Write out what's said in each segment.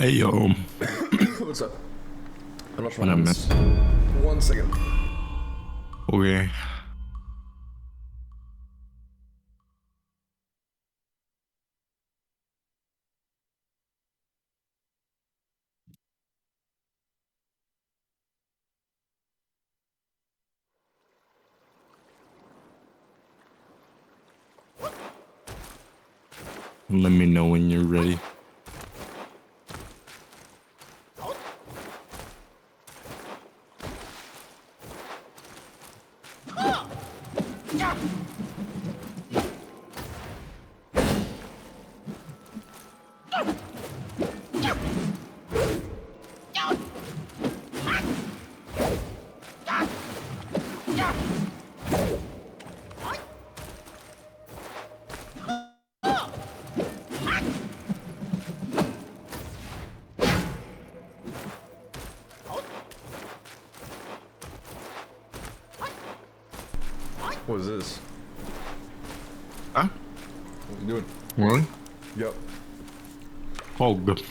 Hey yo, What's up? I'm not what up, man? 1 second. Okay. Let me know when you're ready. What is this? Huh? What are you doing? What? Yep. Oh, good.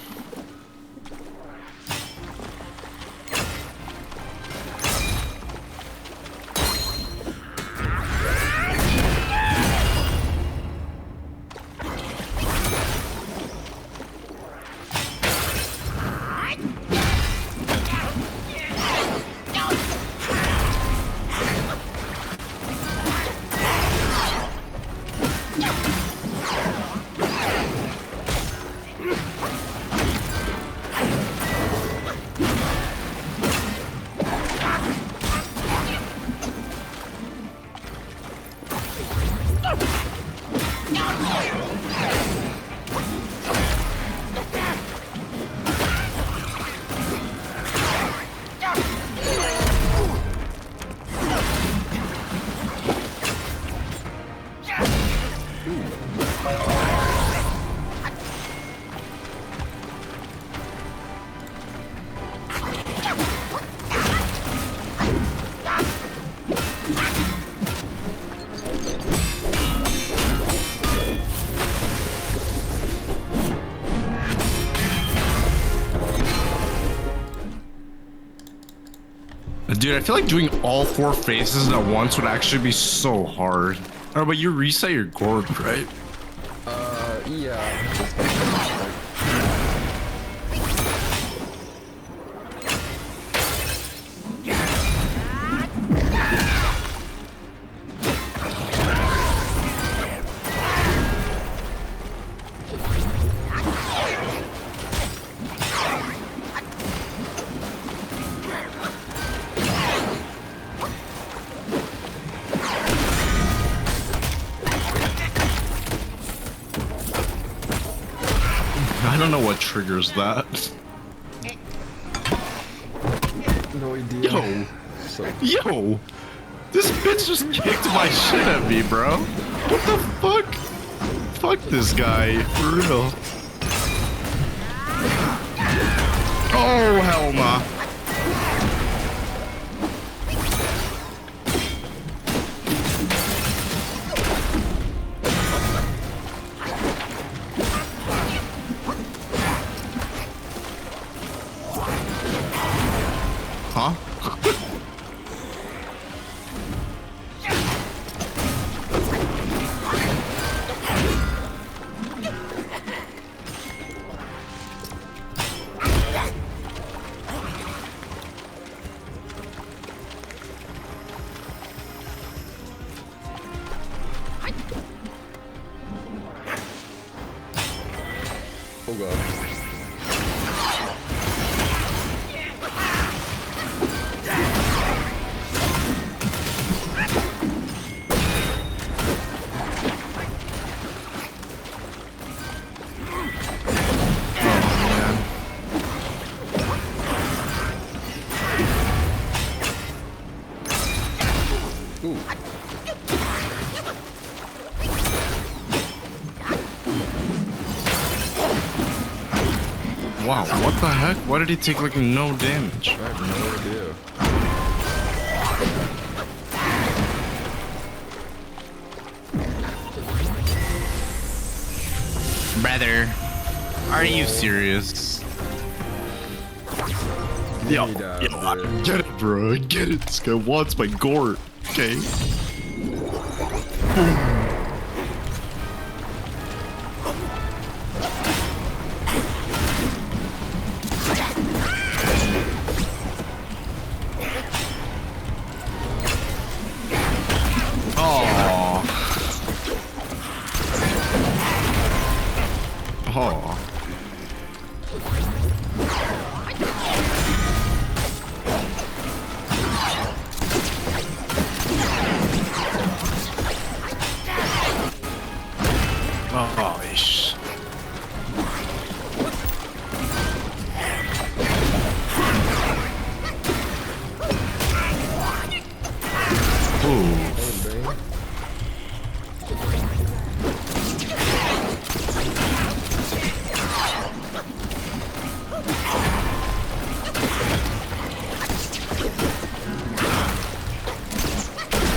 Dude, I feel like doing all 4 phases at once would actually be so hard. Oh, but you reset your gourd, right? Yeah. I don't know what triggers that. No idea. Yo, So, yo, this bitch just kicked my shit at me, bro. What the fuck? Fuck this guy, for real. Oh, hell nah. Huh? oh god. Ooh. Wow, what the heck? Why did he take like no damage? I have no idea. Brother, are you serious? Yo, Give me that, yo, I bro. get it, bro. I get it. This guy wants my gore. Okay. Oh. Oh. Oh, ish. Ooh. Oh, dang.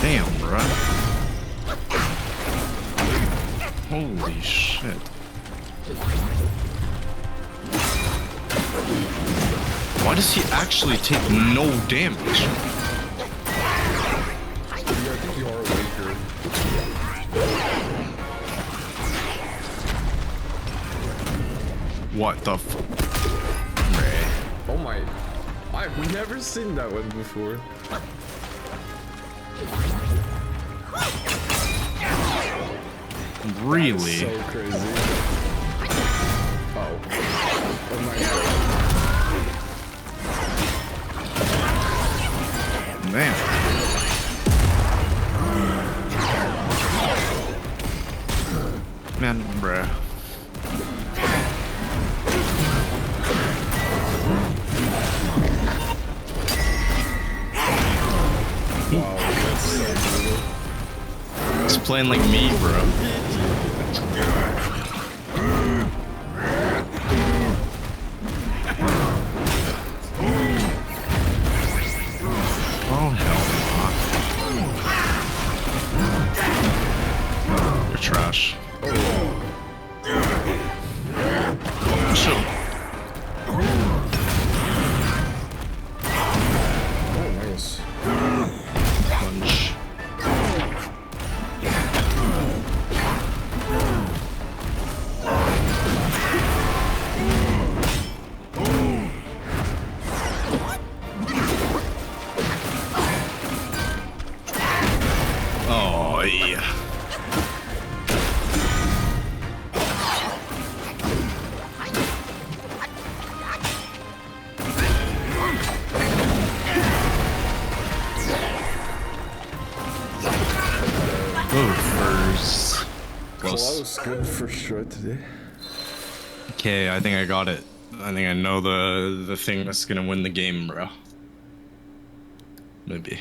Damn, bro. Holy shit. Why does he actually take no damage? Yeah, I think you are weaker. What the f... Oh my. I've never seen that one before. Really? So crazy. Oh. Oh my god. Man. Man, bruh. Wow, that's so brutal. He's playing like me, bro. Oh, hell no. You're trash. Chill. Oh, nice. Punch. Oh, yeah. First. Close. Good first try today. Okay, I think I got it. I think I know the thing that's gonna win the game, bro. Maybe.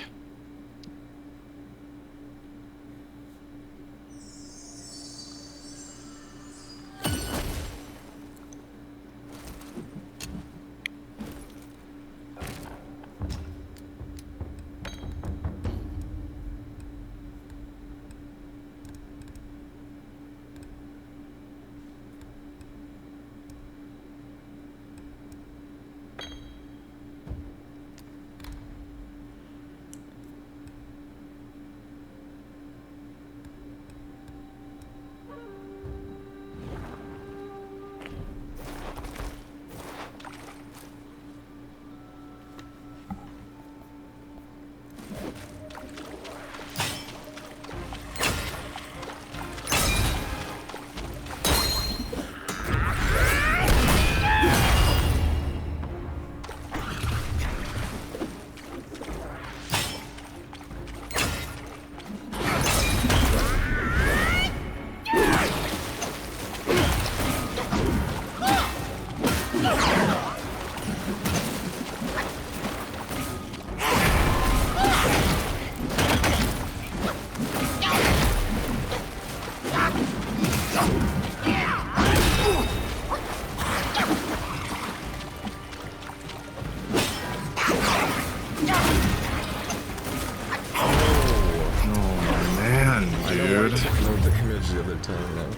dude. Took no damage the other time though.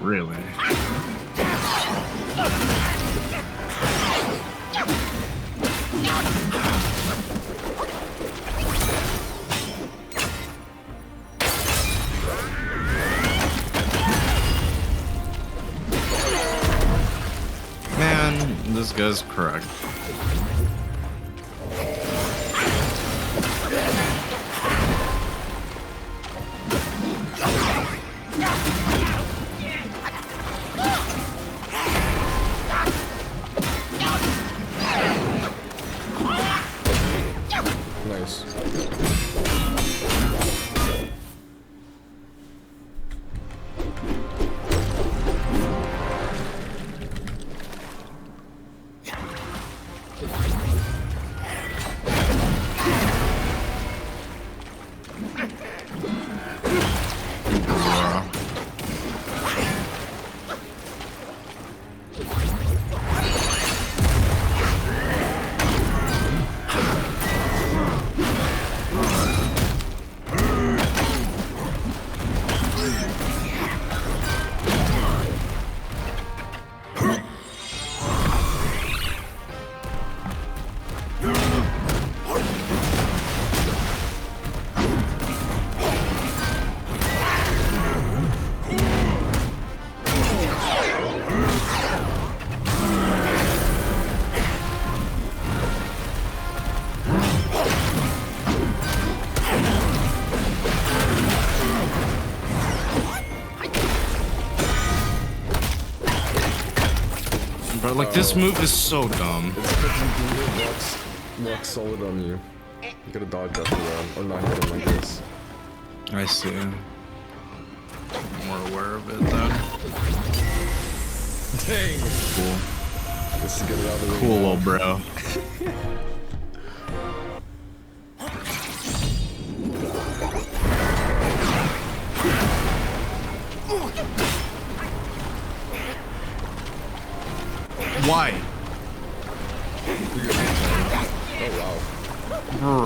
really. Man, this guy's correct. Nice. But like this move is so dumb. It's because you rock solid on you. You gotta dodge after that, or not hit him like this. I see. I'm more aware of it then. Dang! Cool. Just to get it out of the way. Cool, little bro. Why? Oh wow.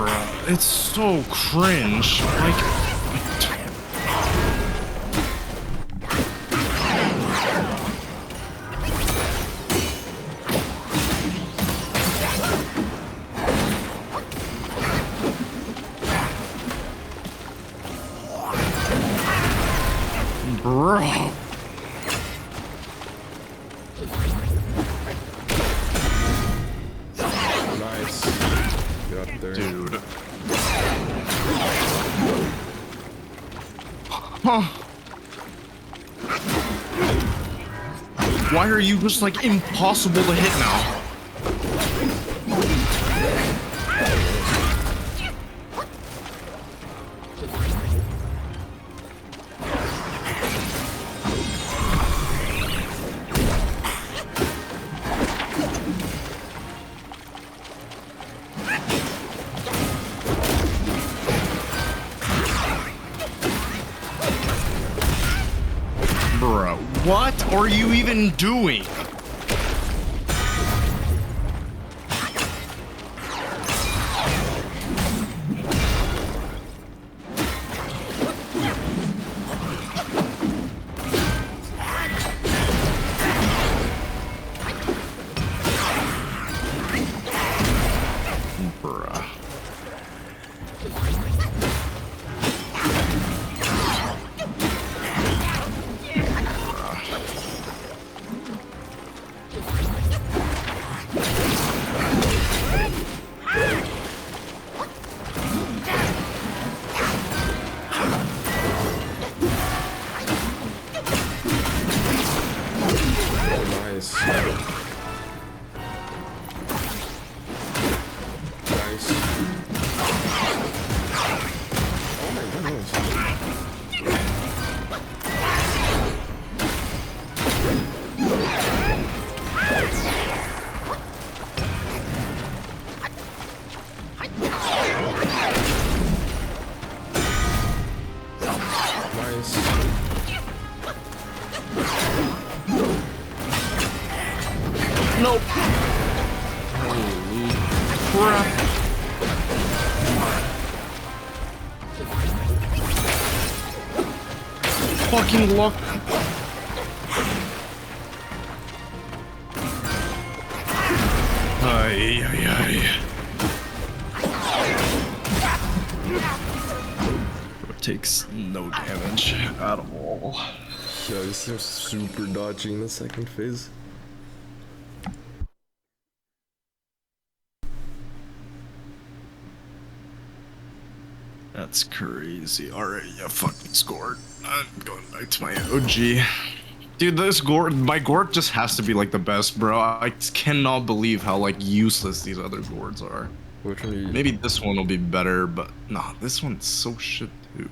Bruh, it's so cringe. Like, bro. Nice. Get up there. Dude. Huh. Why are you just like impossible to hit now? Bro, what are you even doing? Bruh. Nice. Nice. Oh my goodness. Nice. Nope. Holy crap. Fucking luck. Ay, ay, ay. Takes no damage at all. Yeah, this is super dodgy in the second phase. That's crazy. Alright, yeah, fucking scored. I'm going back to my OG. Dude, this Gort, my Gort just has to be like the best, bro. I cannot believe how like useless these other Gords are. Which one are you? Maybe this one will be better, but nah, this one's so shit too.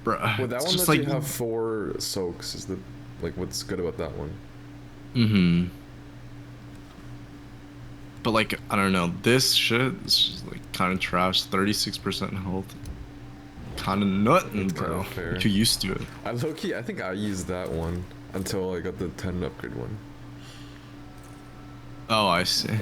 Bruh, Well, that it's one just lets like, you have 4 soaks. Is the like what's good about that one? mm-hmm. But like, I don't know, this shit is just like kind of trash. 36% health. Kind of nutting, It's bro. kinda fair. You're used to it. I low-key, I think I used that one until I got the 10 upgrade one. Oh, I see.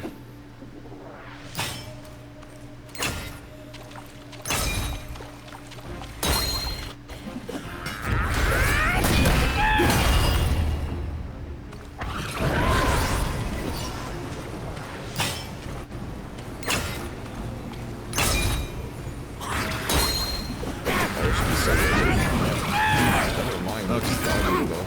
Never mind. Okay. It's dodgy, though.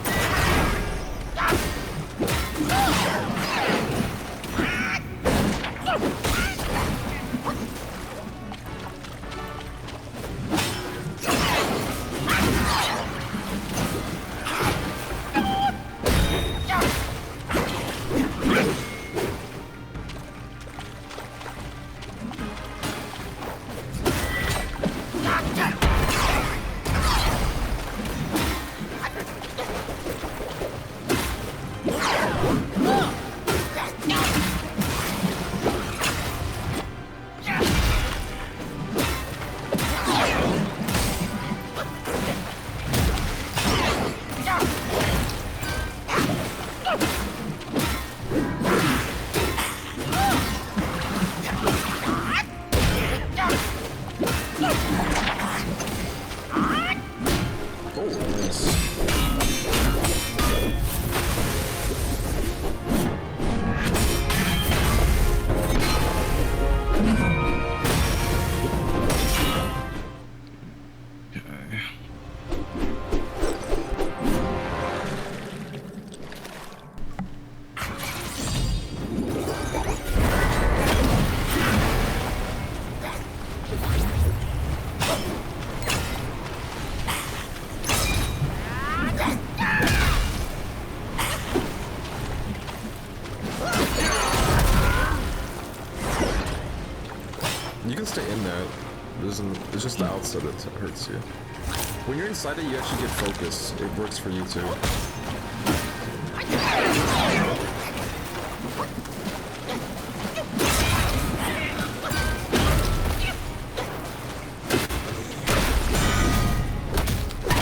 You can stay in there. It's just the outside that hurts you. When you're inside it, you actually get focus. It works for you too.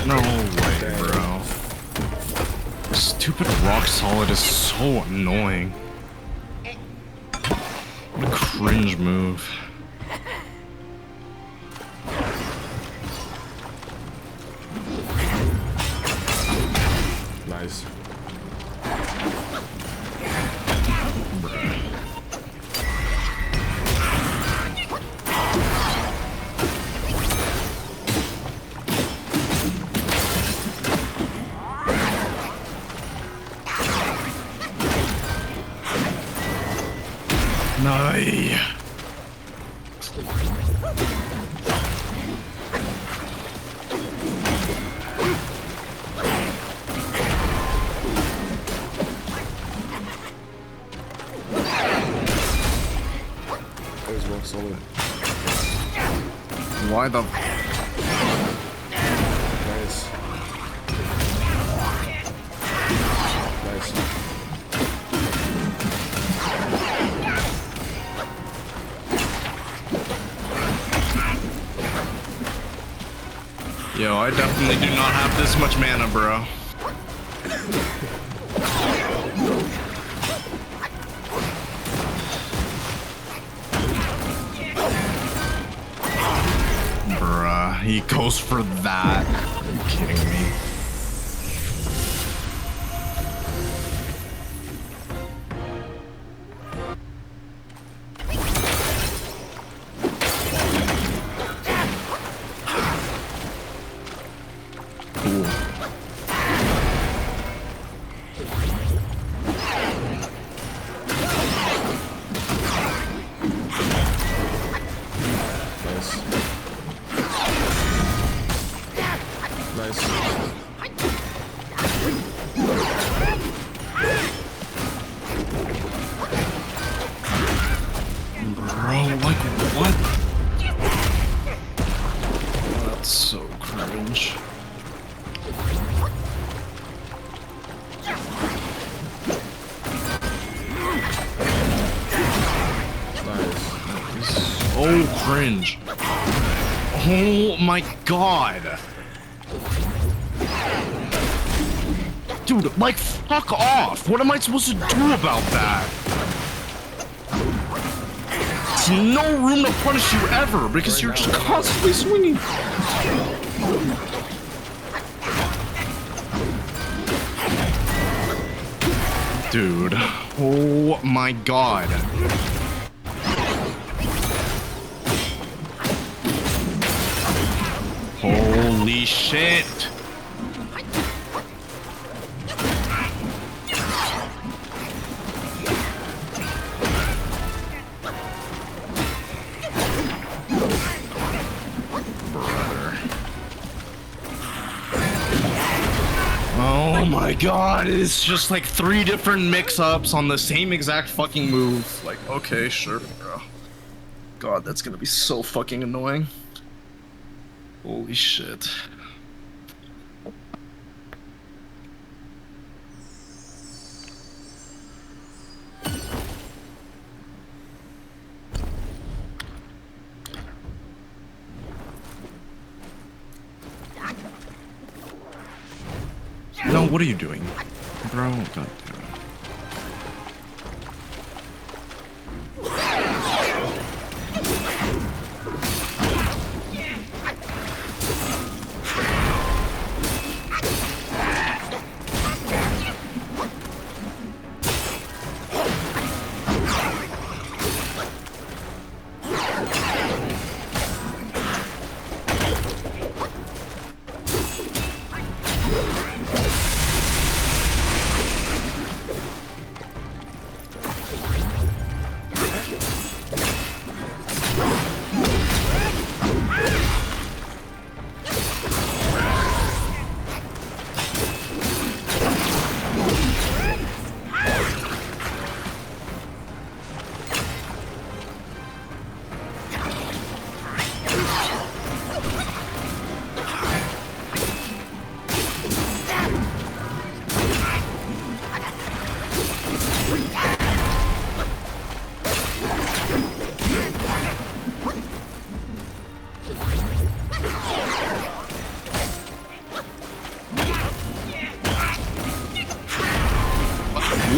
No way, bro. Stupid rock solid is so annoying. What a cringe move. Nice. Nay. That was rock solid. Why the? Nice. Nice. Yo, I definitely do not have this much mana, bro. Bruh, he goes for that. Are you kidding me? so cringe. Oh my god. Dude, like, fuck off. What am I supposed to do about that? There's no room to punish you ever because you're just constantly swinging. Dude, oh my god. Holy shit. Oh my god, it's just like 3 different mix-ups on the same exact fucking move. Like, okay, sure, bro. God, that's gonna be so fucking annoying. Holy shit. No, what are you doing? Bro, god damn it.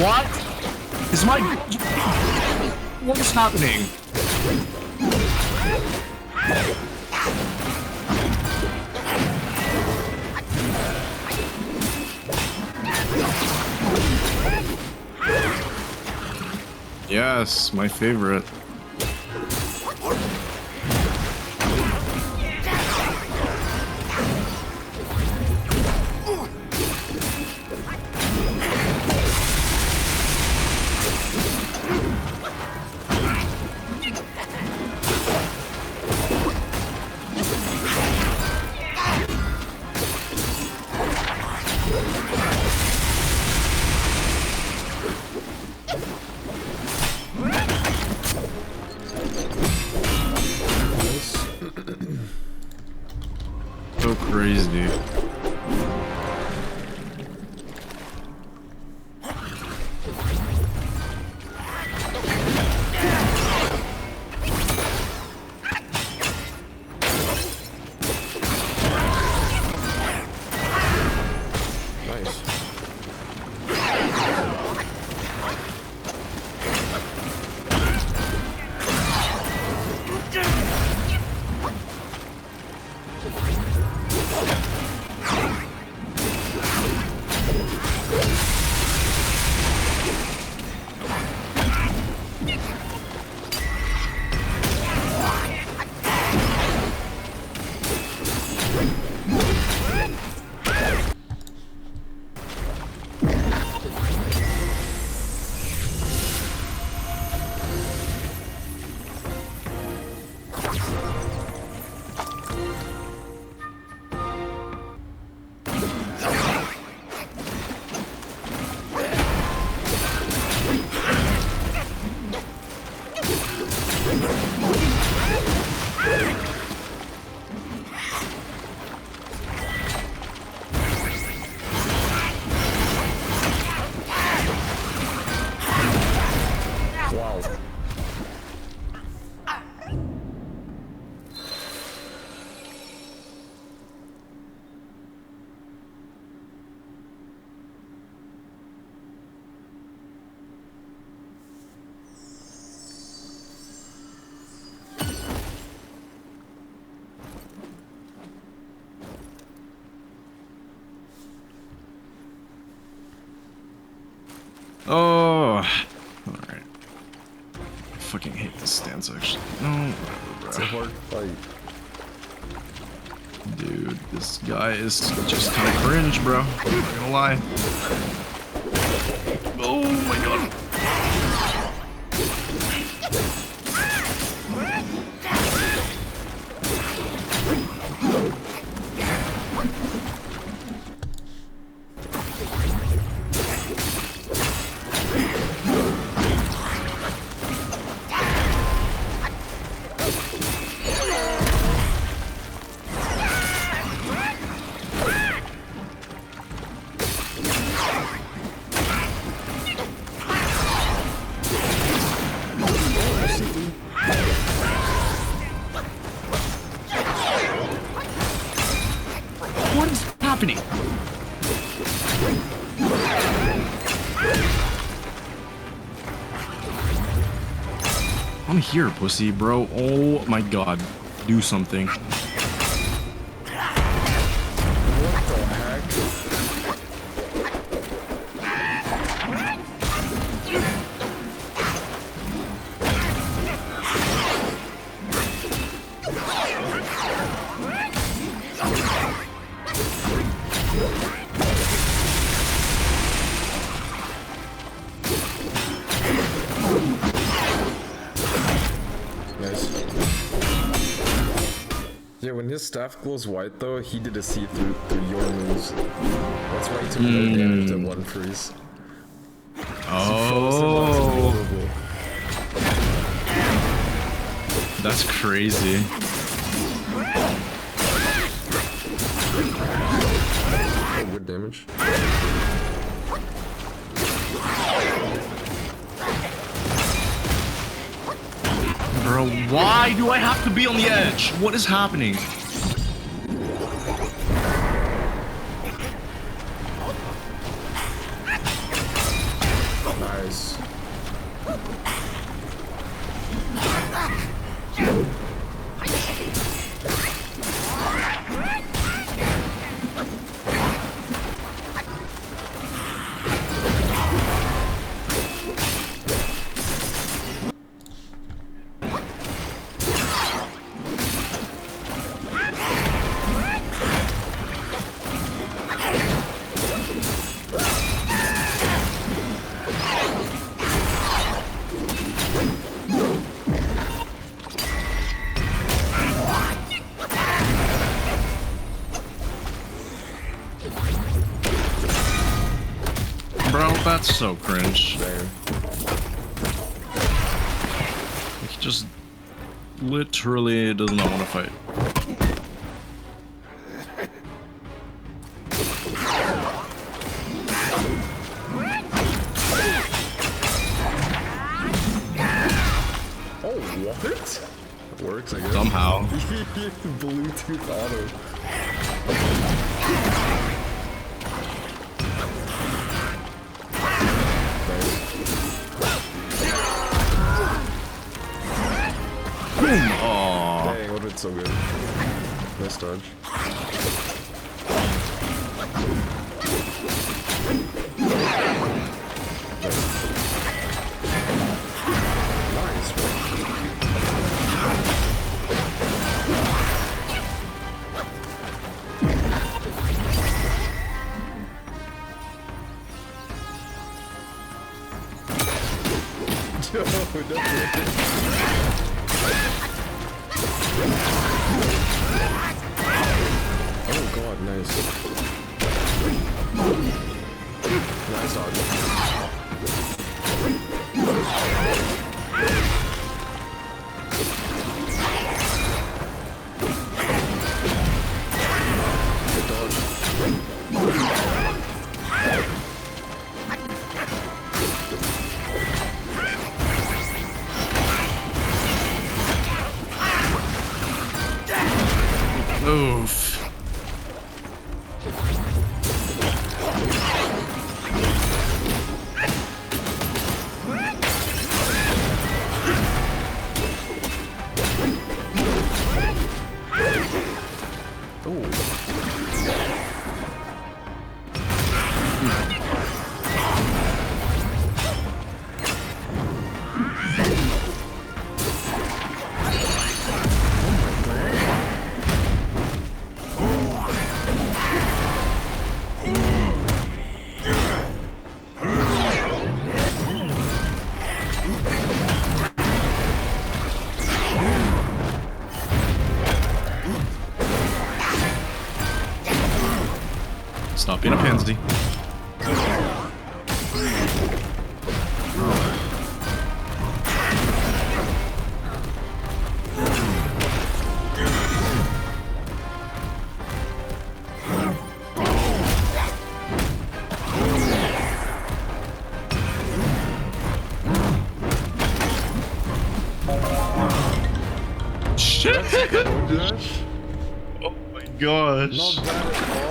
What is my... What is happening? Yes, my favorite. So crazy. Nice. Wow. fucking hate this stance actually. No, It's a hard fight. dude, this guy is just kind of cringe, bro. I'm not gonna lie. Oh my god. What is happening? I'm here, pussy, bro. Oh my god. Do something. What the heck? Nice. Yeah, when his staff glows white though, he did a see-through through your moves. That's why he took no damage at one freeze. Oh, that's crazy. Oh, good damage. Bro, why do I have to be on the edge? What is happening? Nice. Bro, that's so cringe. Damn. He just literally does not want to fight. Oh, what? It works, I guess. Somehow. Bluetooth auto. Aww. Dang, would've been so good. Nice dodge. Nice, bro. Yo, definitely. Oh god, nice. Nice dodge. Good dodge. Oof. Stop being a pansy. Shit! Oh my gosh. Not bad at all.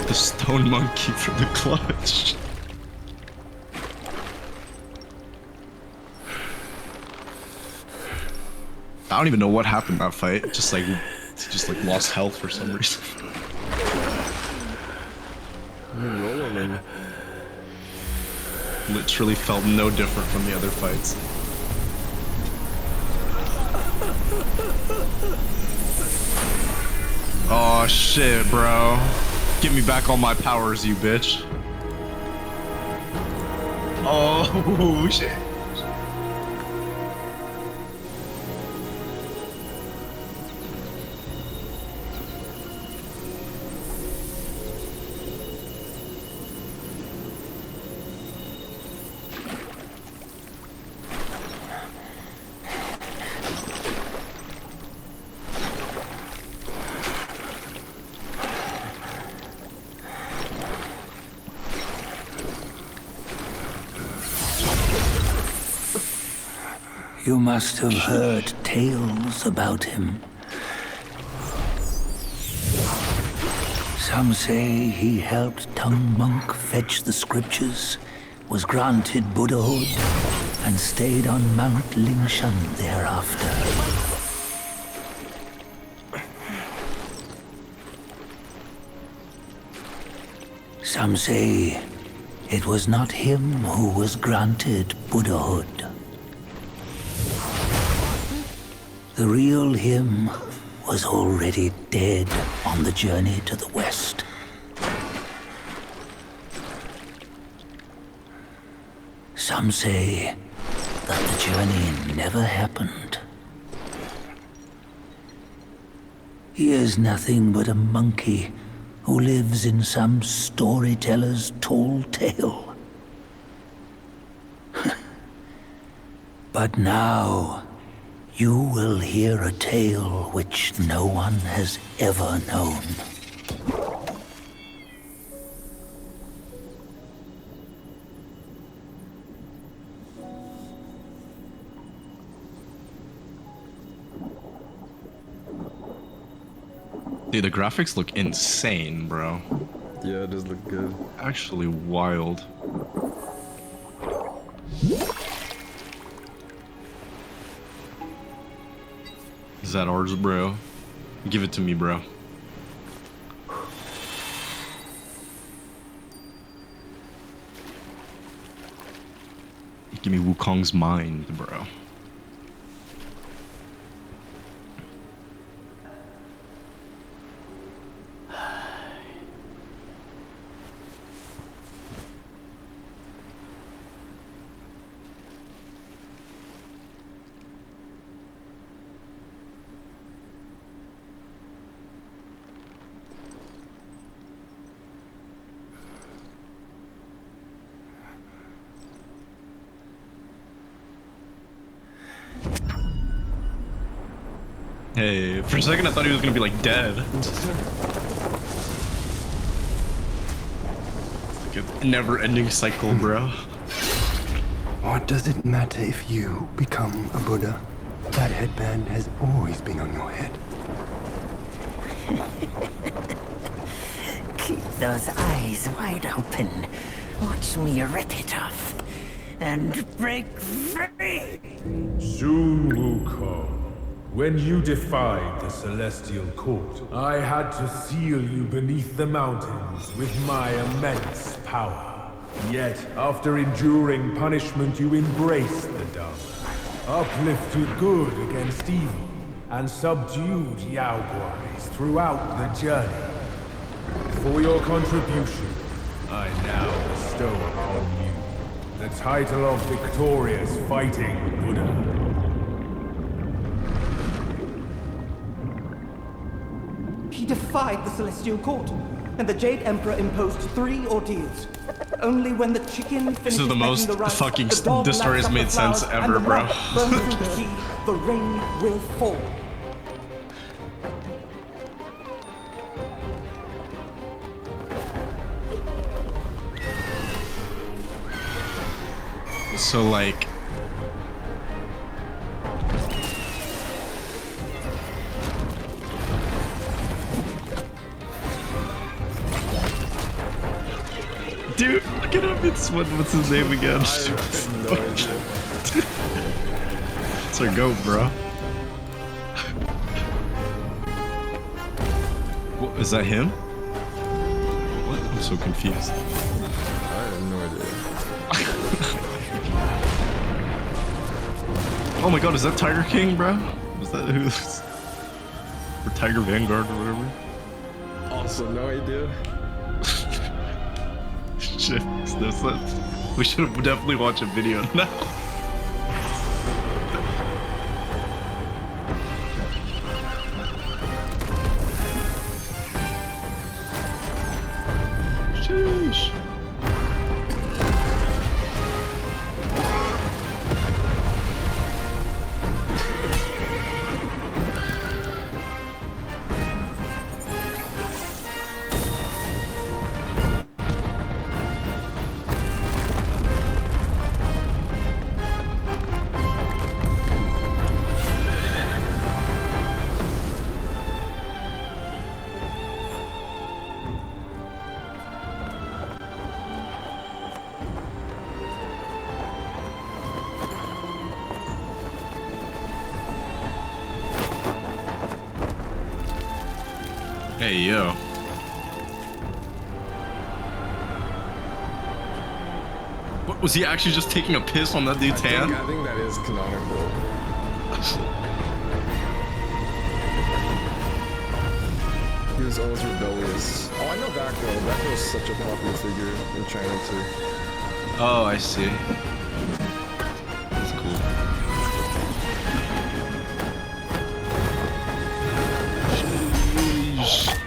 The stone monkey for the clutch. I don't even know what happened in that fight. Just like lost health for some reason. I'm rolling him. Literally felt no different from the other fights. Oh shit, bro. Give me back all my powers, you bitch. Oh shit. You must have heard tales about him. Some say he helped Tung Monk fetch the scriptures, was granted Buddhahood, and stayed on Mount Lingshan thereafter. Some say it was not him who was granted Buddhahood. The real him was already dead on the journey to the west. Some say that the journey never happened. He is nothing but a monkey who lives in some storyteller's tall tale. But now, you will hear a tale which no one has ever known. Dude, the graphics look insane, bro. Yeah, it does look good. Actually wild. Is that ours, bro? Give it to me, bro. Give me Wukong's mind, bro. Hey, for a second I thought he was gonna be like dead. Like a never-ending cycle, bro. What does it matter if you become a Buddha? That headband has always been on your head. Keep those eyes wide open. Watch me rip it off and break free. Sun Wukong, when you defied the Celestial Court, I had to seal you beneath the mountains with my immense power. Yet, after enduring punishment, you embraced the Dharma, uplifted good against evil, and subdued Yao Guais throughout the journey. For your contribution, I now bestow upon you the title of victorious fighting Buddha. He defied the Celestial Court, and the Jade Emperor imposed 3 ordeals. Only when the chicken finishes This is the most making the rice, fucking the dog this story laps has up the made sense flowers, ever, and the bro. mud burns through the sea, the rain will fall. So like, dude, look at him. It's what's his name again? I have no idea. It's our goat, bro. What, is that him? What? I'm so confused. I have no idea. Oh my god, is that Tiger King, bro? Is that who? Or Tiger Vanguard or whatever? Also, no idea. Shit, we should have definitely watched a video now. Sheesh. Hey, yo. What, was he actually just taking a piss on that dude's hand? I think that is canonical. He was always rebellious. Oh, I know Bakko. Bakko is such a popular figure in China too. Oh, I see. That's cool.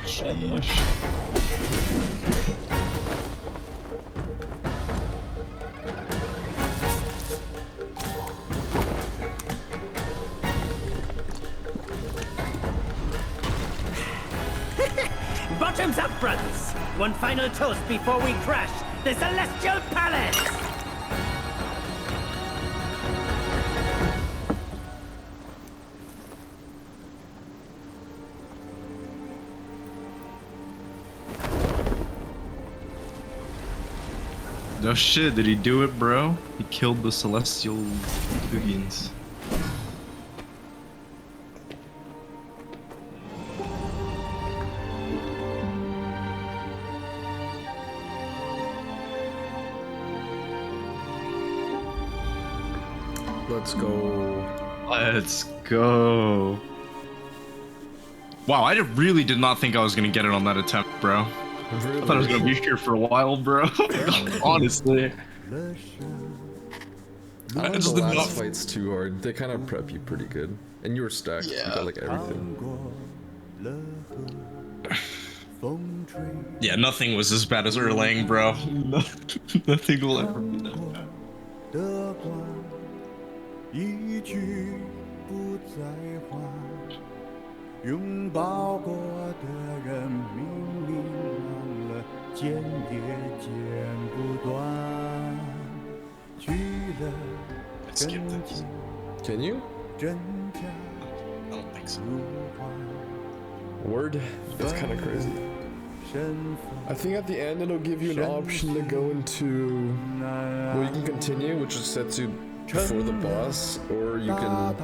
Sheesh. Bottoms up, brothers! One final toast before we crash the Celestial Palace! No shit, did he do it, bro? He killed the Celestial Beings. Let's go. Let's go. Wow, I really did not think I was gonna get it on that attempt, bro. I thought I was gonna be here for a while, bro. Honestly. I The just did last not. fight's too hard. They kind of prep you pretty good. And you were stacked. You got like everything. Yeah, nothing was as bad as Erlang, bro. Nothing will ever be that bad. 的光一去不再还，拥抱过的人明明忘了，剪也剪不断，去了真情 Can you? 真假 I don't think so. 如幻， Word? That's kind of crazy. 身 I think at the end it'll give you an option to go into. Well, you can continue, which is sets you before the boss, or you can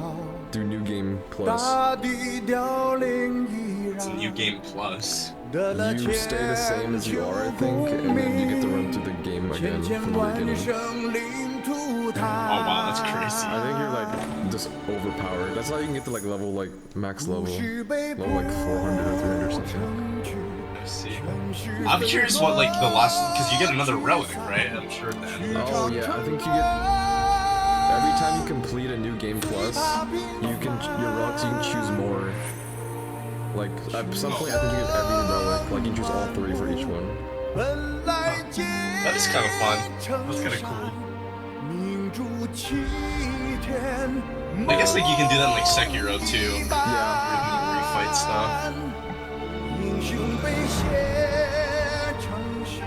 do new game plus. 大地凋零依 It's a 然 new game plus. 得了 You stay the same as you are, I think, and then you get to run through the game again 千 from the 万 beginning. 生灵涂 Oh wow, that's 炭。 crazy. I think you're like just overpowered. That's how you can get to like level like max level, level like 400 or 300 or something. I see. I'm curious what like the last, because you get another relic, right? I'm sure that. Oh yeah, I think you get every time you complete a new game plus, you can your relics you can choose more. Like at some point, I think you get every relic. Like you can choose all 3 for each one. That is kind of fun. That's kind of cool. I guess like you can do that in like Sekiro too. Yeah. Refight stuff. 英雄被写成诗，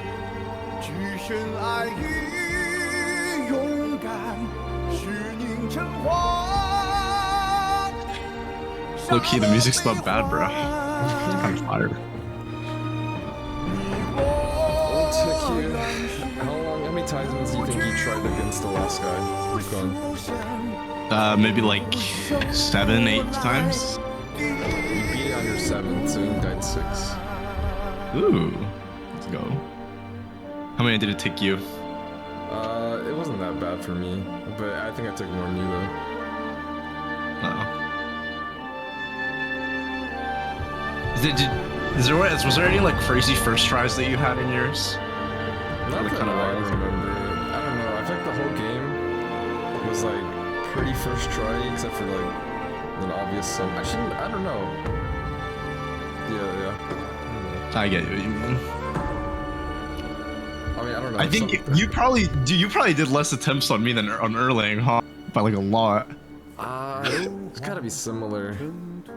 只身爱与勇敢，是凝成花。 Low key, the music's not bad, bro. It's kind of fire. What took you? How many times do you think you tried against the last guy, Rukon? Maybe like 7, 8 times. You beat it on your 7th, so you died 6. Ooh, let's go. How many did it take you? It wasn't that bad for me, but I think I took more than you though. Was there any like crazy first tries that you had in yours? Not Like, that kinda I wild. remember. I don't know. I think the whole game was like pretty first try, except for like an obvious some. Actually, I don't know. Yeah. I get you. I mean, I don't know. I think you probably did less attempts on me than on Erlang, huh? By like a lot. It's gotta be similar.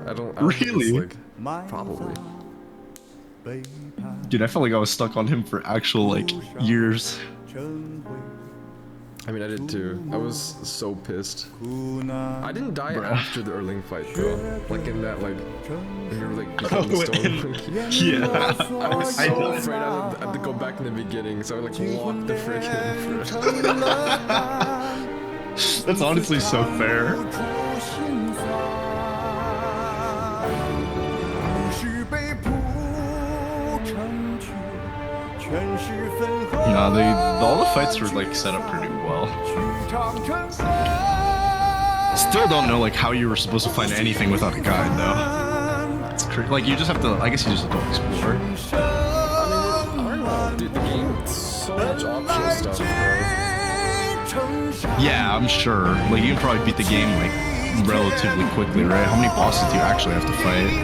I don't think Really? it's like, probably. Dude, I felt like I was stuck on him for actual like years. I mean, I did too. I was so pissed. I didn't die after the Erling fight though. Like in that, like, when you were like becoming the storm. Yeah. I was so afraid I had to go back in the beginning, so I like walked the frickin'. That's honestly so fair. Nah, all the fights were like set up pretty well. Still don't know like how you were supposed to find anything without a guide though. It's like you just have to. I guess you just have to explore. I mean, I don't know, dude. The game, so much optional stuff, bro. Yeah, I'm sure. Like you can probably beat the game like relatively quickly, right? How many bosses do you actually have to fight?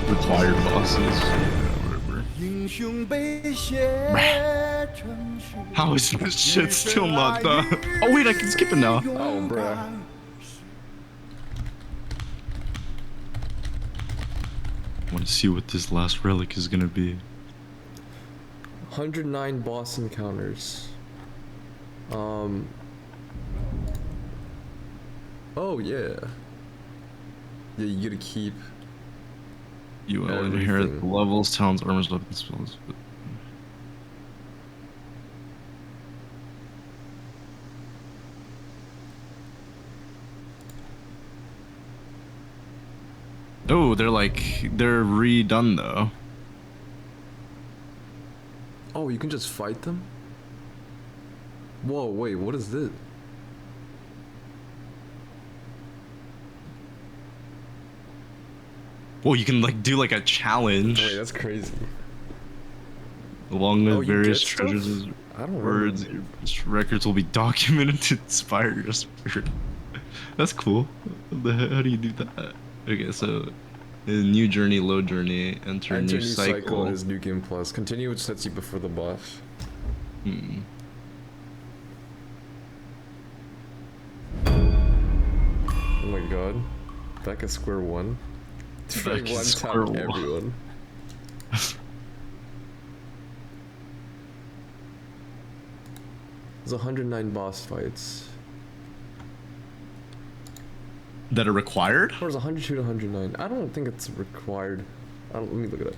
Required bosses. How is this shit still not done? Oh wait, I can skip it now. Oh, bruh. I want to see what this last relic is gonna be. 109 boss encounters. Oh yeah. Yeah, you gotta keep. You will Everything. inherit the levels, talents, armors, weapons, spells. Oh, they're redone though. Oh, you can just fight them? Whoa, wait, what is this? Well, you can like do like a challenge Wait, that's crazy. along with Oh, you various get stuff? treasures. I don't Words, remember. your records will be documented to inspire your spirit. That's cool. How do you do that? Okay, so new journey, load journey, enter new cycle. Is new game plus. Continue, which sets you before the boss. Hmm. Oh my god. Back at square one. Try Back at one square tap one. everyone. There's 109 boss fights. That are required? Or is 102 to 109? I don't think it's required. Let me look it up.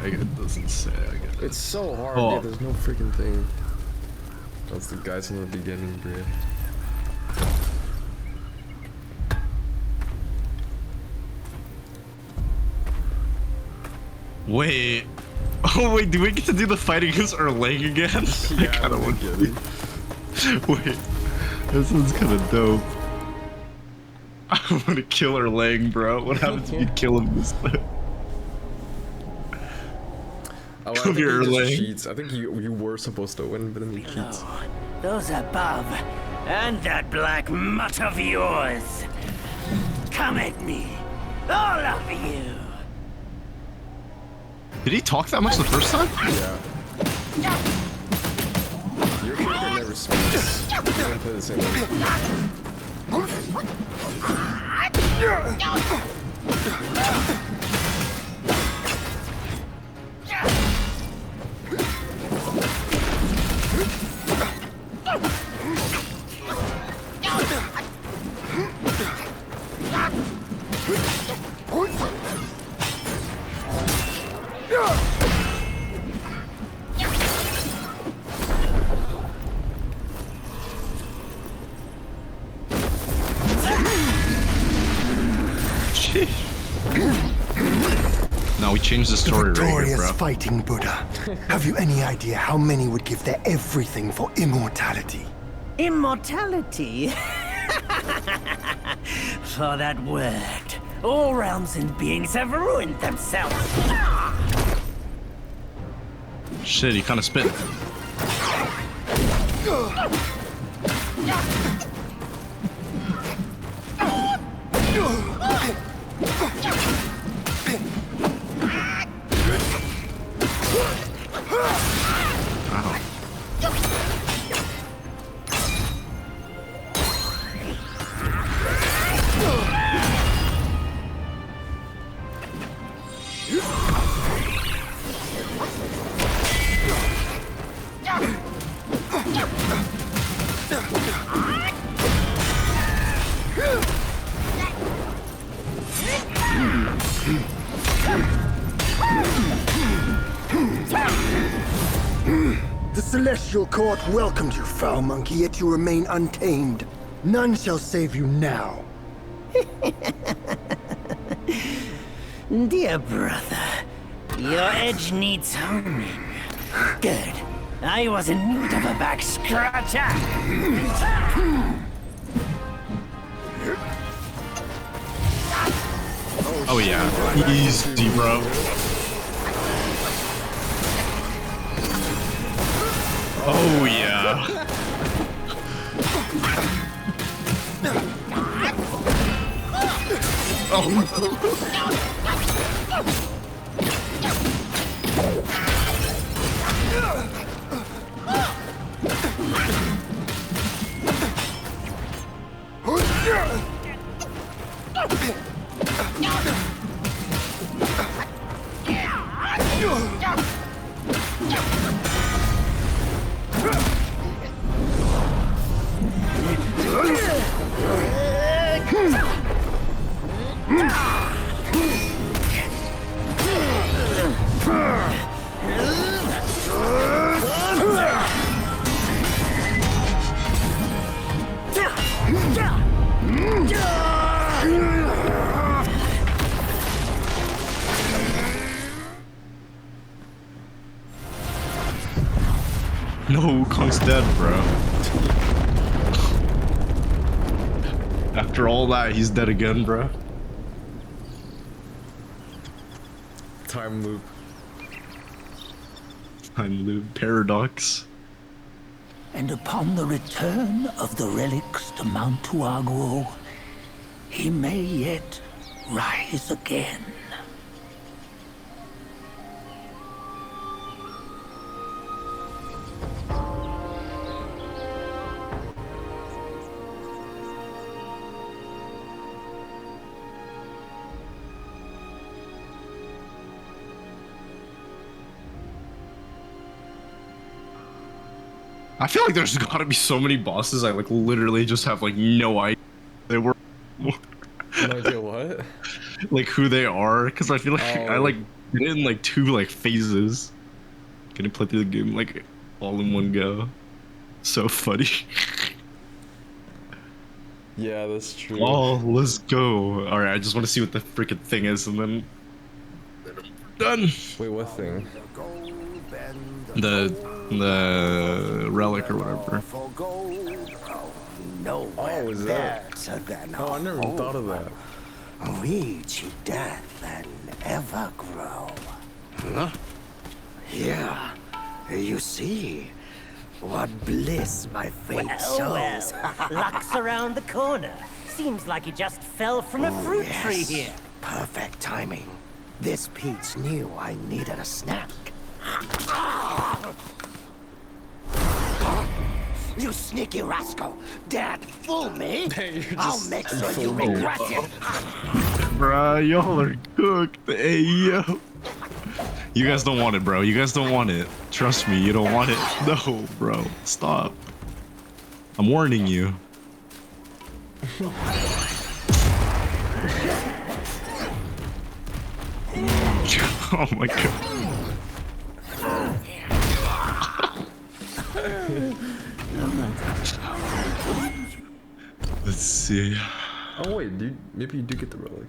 It doesn't say. I get it. It's so hard, Oh. dude. There's no freaking thing. That's the guys in the beginning, bro. Wait. Oh wait, do we get to do the fight against Erlang again? I Yeah, kind of we want get to. it. Wait, this one's kind of dope. I want to kill Erlang, bro. What happens if you kill him this time? Oh, I Come think here, he just Erlang. cheats. I think you were supposed to win, but then he cheats. Oh, those above, and that black mutt of yours. Come at me, all of you. Did he talk that much the first time? Yeah. Your character never speaks. You don't play the same way. No, we changed the story right here, Victorious bro. fighting Buddha. Have you any idea how many would give their everything for immortality? Immortality? For that word, all realms and beings have ruined themselves. Shit, he kind of spit. The Celestial Court welcomed you, foul monkey, yet you remain untamed. None shall save you now. Dear brother, your edge needs honing. Good. I was in need of a back scratcher. Oh yeah, easy, bro. Oh yeah. No, Kong's dead, bro. After all that, he's dead again, bro. Time loop. Time loop paradox. And upon the return of the relics to Mount Tuaguo, he may yet rise again. I feel like there's gotta be so many bosses I like literally just have like no idea they were No idea what? like who they are, because I feel like I Oh. like did it in like 2 like phases. Gonna play through the game like all in one go. So funny. Yeah, that's true. Oh, let's go. Alright, I just want to see what the freaking thing is and then I'm Done. Wait, what thing? The relic or whatever. No, Oh, is that? Oh, I never even thought of that. Reach death and ever grow. Huh? Yeah, you see, what bliss my fate shows. Luck's around the corner. Seems like he just fell from a fruit tree here. Perfect timing. This peach knew I needed a snack. You sneaky rascal! Dare to fool me? I'll make sure you regret it. Bruh, y'all are cooked. Hey, yo. You guys don't want it, bro. You guys don't want it. Trust me, you don't want it. No, bro. Stop. I'm warning you. Oh my god. Let's see. Oh wait, dude, maybe you do get the relic.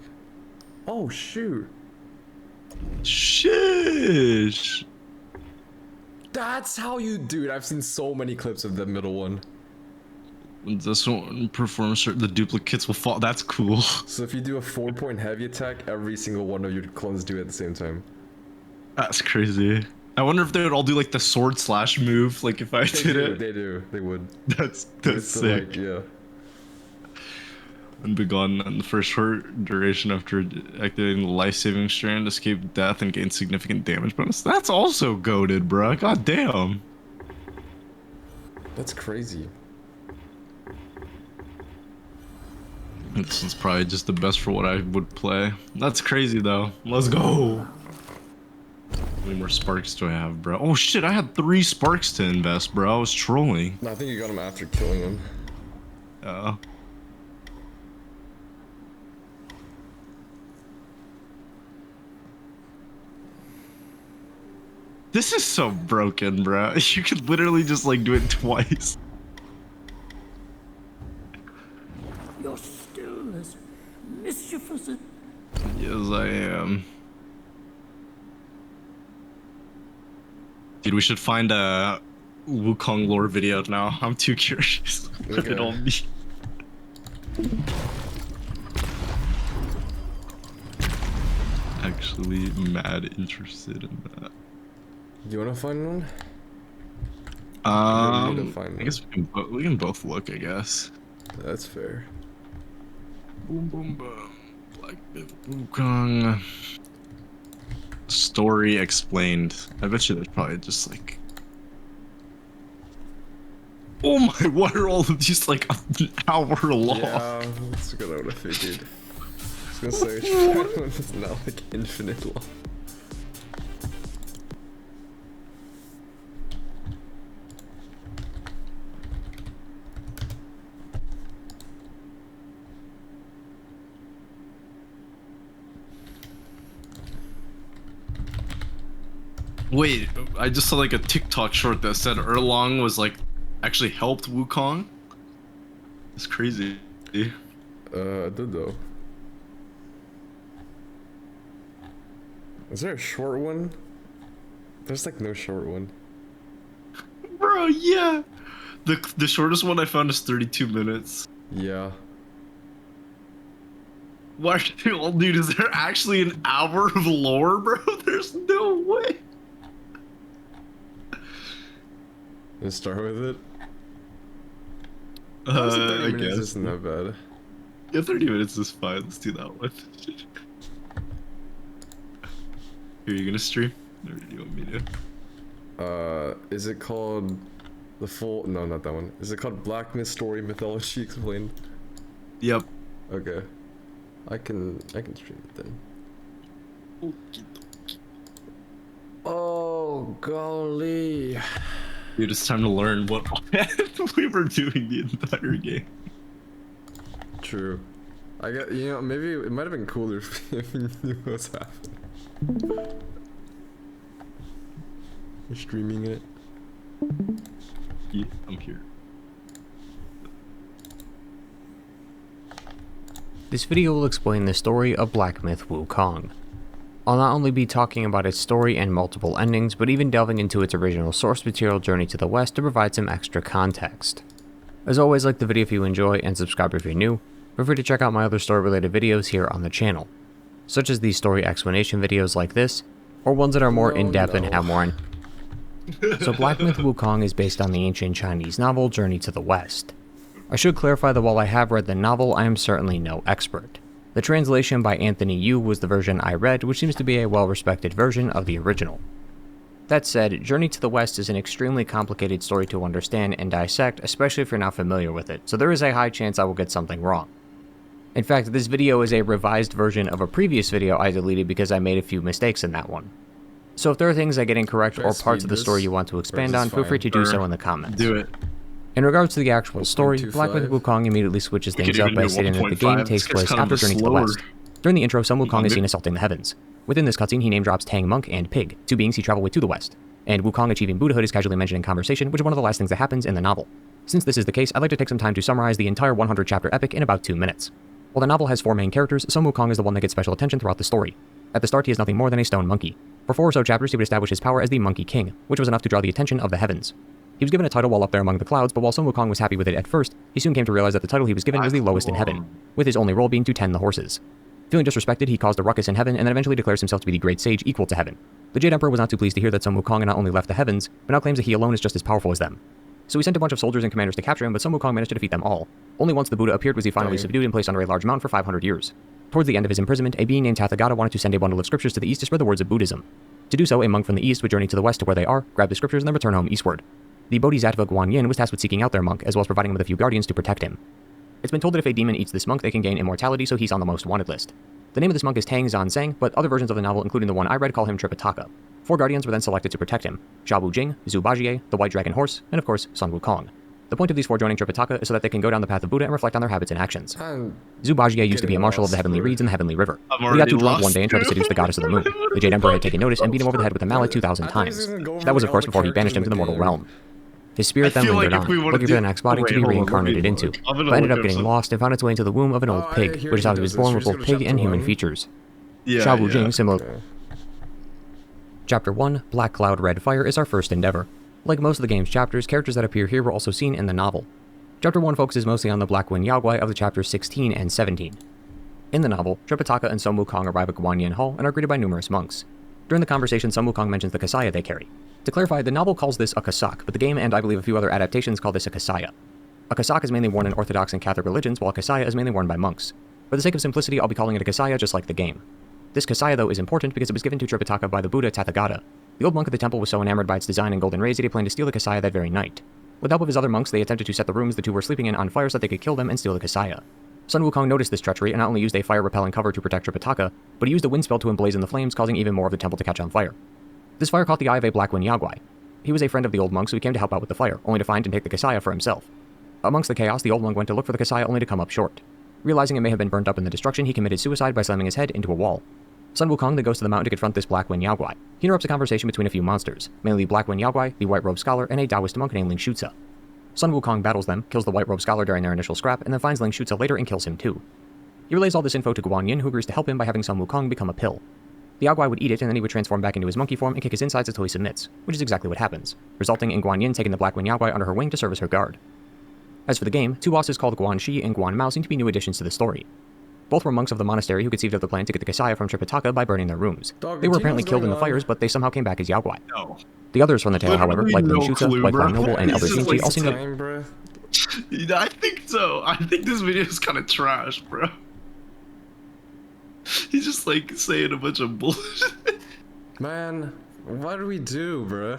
Oh shoot. Shish. That's how you, dude. I've seen so many clips of the middle one. This one performs the duplicates will fall. That's cool. So if you do a 4-point heavy attack, every single one of your clones do it at the same time. That's crazy. I wonder if they would all do like the sword slash move, like if I did it. They do. They would. That's With sick. the, like, yeah. And begun on the first short duration after activating the life-saving strand, escape death and gain significant damage bonus. That's also goated, bro. God damn. That's crazy. This is probably just the best for what I would play. That's crazy though. Let's go. How many more sparks do I have, bro? Oh shit, I had 3 sparks to invest, bro. I was trolling. No, I think you got him after killing him. This is so broken, bro. You could literally just like do it twice. You're still as mischievous as... Yes, I am. Dude, we should find a Wukong lore video now. I'm too curious what it all means. Actually, mad interested in that. You wanna find one? I find guess we can both look. I guess. That's fair. Boom, boom, boom. Black Myth Wukong. Story explained. I bet you there's probably just like. Oh my! What are all of these like an hour long? Yeah, that's what I would have figured. I was gonna say, it's not like infinite long. Wait, I just saw like a TikTok short that said Erlong was like actually helped Wukong. It's crazy. I did though. Is there a short one? There's like no short one. Bro, yeah. The shortest one I found is 32 minutes. Yeah. What? Oh, dude, is there actually an hour of lore, bro? There's no way. Let's start with it. I guess. Isn't that bad. Yeah, 30 minutes is fine. Let's do that one. Are you gonna stream? Or do you want me to? Is it called the full? No, not that one. Is it called Black Myth Story Mythology Explained? Yep. Okay. I can stream it then. Oh golly. Dude, it's time to learn what we were doing the entire game. True. I got, you know, maybe it might have been cooler if you knew what's happening. You're streaming it? Yeah, I'm here. This video will explain the story of Black Myth Wukong. I'll not only be talking about its story and multiple endings, but even delving into its original source material Journey to the West to provide some extra context. As always, like the video if you enjoy and subscribe if you're new. Feel free to check out my other story related videos here on the channel, such as these story explanation videos like this, or ones that are more in-depth and have more So Black Myth Wukong is based on the ancient Chinese novel Journey to the West. I should clarify that while I have read the novel, I am certainly no expert. The translation by Anthony Yu was the version I read, which seems to be a well-respected version of the original. That said, Journey to the West is an extremely complicated story to understand and dissect, especially if you're not familiar with it, so there is a high chance I will get something wrong. In fact, this video is a revised version of a previous video I deleted because I made a few mistakes in that one. So if there are things I get incorrect or parts of the story you want to expand on, feel free to do so in the comments. Do it. In regards to the actual story, Black Myth Wukong immediately switches things up by stating that the game takes place after Journey to the West. During the intro, Sun Wukong is seen assaulting the heavens. Within this cutscene, he name drops Tang Monk and Pig, two beings he traveled with to the West. And Wukong achieving Buddhahood is casually mentioned in conversation, which is one of the last things that happens in the novel. Since this is the case, I'd like to take some time to summarize the entire 100-chapter epic in about 2 minutes. While the novel has 4 main characters, Sun Wukong is the one that gets special attention throughout the story. At the start, he is nothing more than a stone monkey. For 4 or so chapters, he would establish his power as the Monkey King, which was enough to draw the attention of the heavens. He was given a title while up there among the clouds, but while Sun Wukong was happy with it at first, he soon came to realize that the title he was given was the lowest in heaven, with his only role being to tend the horses. Feeling disrespected, he caused a ruckus in heaven and then eventually declares himself to be the great sage equal to heaven. The Jade Emperor was not too pleased to hear that Sun Wukong not only left the heavens, but now claims that he alone is just as powerful as them. So he sent a bunch of soldiers and commanders to capture him, but Sun Wukong managed to defeat them all. Only once the Buddha appeared was he finally subdued and placed under a large mountain for 500 years. Towards the end of his imprisonment, a being named Tathagata wanted to send a bundle of scriptures to the east to spread the words of Buddhism. To do so, a monk from the east would journey to the west to where they are, grab the scriptures, and then return home eastward. The Bodhisattva Guanyin was tasked with seeking out their monk, as well as providing him with a few guardians to protect him. It's been told that if a demon eats this monk, they can gain immortality, so he's on the most wanted list. The name of this monk is Tang Zanzang, but other versions of the novel, including the one I read, call him Tripitaka. 4 guardians were then selected to protect him: Xia Wujing, Zhu Bajie, the White Dragon Horse, and of course, Sun Wukong. The point of these 4 joining Tripitaka is so that they can go down the path of Buddha and reflect on their habits and actions. Zhu Bajie used to be a marshal of the Heavenly Reeds and the Heavenly River. He got too drunk one day and tried to seduce the goddess of the moon. The Jade Emperor had taken notice and beat him over the head with a mallet 2,000 times. That was of course before he banished him to the mortal realm. His spirit then lingered on, looking for the next body to be reincarnated into, but ended up getting lost and found its way into the womb of an old pig, which is how he was born with both pig and human features. Xia Wujing, similar. Chapter 1, Black Cloud Red Fire, is our first endeavor. Like most of the game's chapters, characters that appear here were also seen in the novel. Chapter 1 focuses mostly on the Black Wind Yaoguai of the chapters 16 and 17. In the novel, Tripitaka and Sun Wukong arrive at Guanyin Hall and are greeted by numerous monks. During the conversation, Sun Wukong mentions the Kasaya they carry. To clarify, the novel calls this a Kasak, but the game and I believe a few other adaptations call this a Kasaya. A Kasak is mainly worn in Orthodox and Catholic religions, while a Kasaya is mainly worn by monks. For the sake of simplicity, I'll be calling it a Kasaya just like the game. This Kasaya, though, is important because it was given to Tripitaka by the Buddha Tathagata. The old monk of the temple was so enamored by its design and golden rays that he planned to steal the Kasaya that very night. With help of his other monks, they attempted to set the rooms the two were sleeping in on fire so that they could kill them and steal the Kasaya. Sun Wukong noticed this treachery and not only used a fire-repelling cover to protect Tripitaka, but he used a wind spell to emblazon the flames, causing even more of the temple to catch on fire. This fire caught the eye of a Black Wind Yaoguai. He was a friend of the old monk, so he came to help out with the fire, only to find and take the Kasaya for himself. Amongst the chaos, the old monk went to look for the Kasaya only to come up short. Realizing it may have been burnt up in the destruction, he committed suicide by slamming his head into a wall. Sun Wukong then goes to the mountain to confront this Black Wind Yaoguai. He interrupts a conversation between a few monsters, mainly the Black Wind Yaoguai, the White Robe Scholar, and a Taoist monk named Ling Shutza. Sun Wukong battles them, kills the White Robe Scholar during their initial scrap, and then finds Ling Shutza later and kills him too. He relays all this info to Guanyin, who agrees to help him by having Sun Wukong become a pill. The Yaoguai would eat it, and then he would transform back into his monkey form and kick his insides until he submits, which is exactly what happens, resulting in Guanyin taking the Black Wind Yaoguai under her wing to serve as her guard. As for the game, 2 bosses called Guan Shi and Guan Mao seem to be new additions to the story. Both were monks of the monastery who conceived of the plan to get the Kasaya from Tripitaka by burning their rooms. They were apparently killed in the fires, but they somehow came back as Yaoguai. No. The others from the tale, however, like Ling Shutza, White Cloud Noble, and Elder Xingji, all seem to... I think so. I think this video is kind of trash, bro. He's just like saying a bunch of bullshit. Man, what do we do, bro?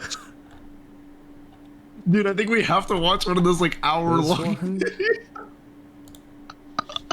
Dude, I think we have to watch one of those like hour-long.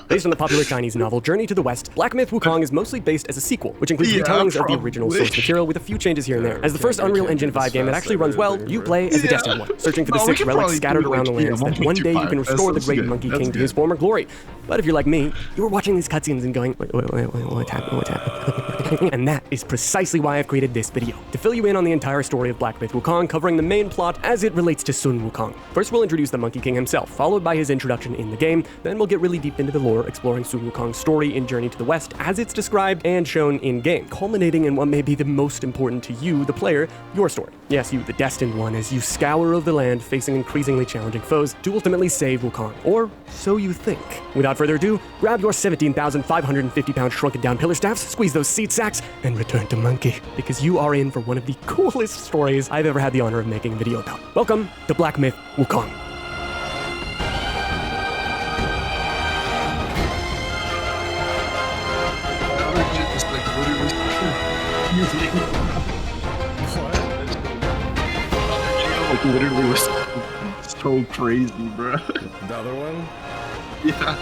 Based on the popular Chinese novel Journey to the West, Black Myth Wukong is mostly based as a sequel, which includes retellings of the original source material with a few changes here and there. As the first Unreal Engine 5 game that actually runs well, you play as the Destined One, searching for the 6 relics scattered around the lands that one day you can restore the great Monkey King to his former glory. But if you're like me, you were watching these cutscenes and going, wait, what's happening? And that is precisely why I've created this video, to fill you in on the entire story of Black Myth Wukong, covering the main plot as it relates to Sun Wukong. First we'll introduce the Monkey King himself, followed by his introduction in the game, then we'll get really deep into the lore you're exploring Sun Wukong's story in Journey to the West as it's described and shown in-game, culminating in what may be the most important to you, the player, your story. Yes, you, the Destined One, as you scour of the land facing increasingly challenging foes to ultimately save Wukong. Or so you think. Without further ado, grab your 17,550-pound shrunken-down pillar staffs, squeeze those seed sacks, and return to Monkey, because you are in for one of the coolest stories I've ever had the honor of making a video about. Welcome to Black Myth Wukong. Like literally was so crazy, bro. The other one? Yeah.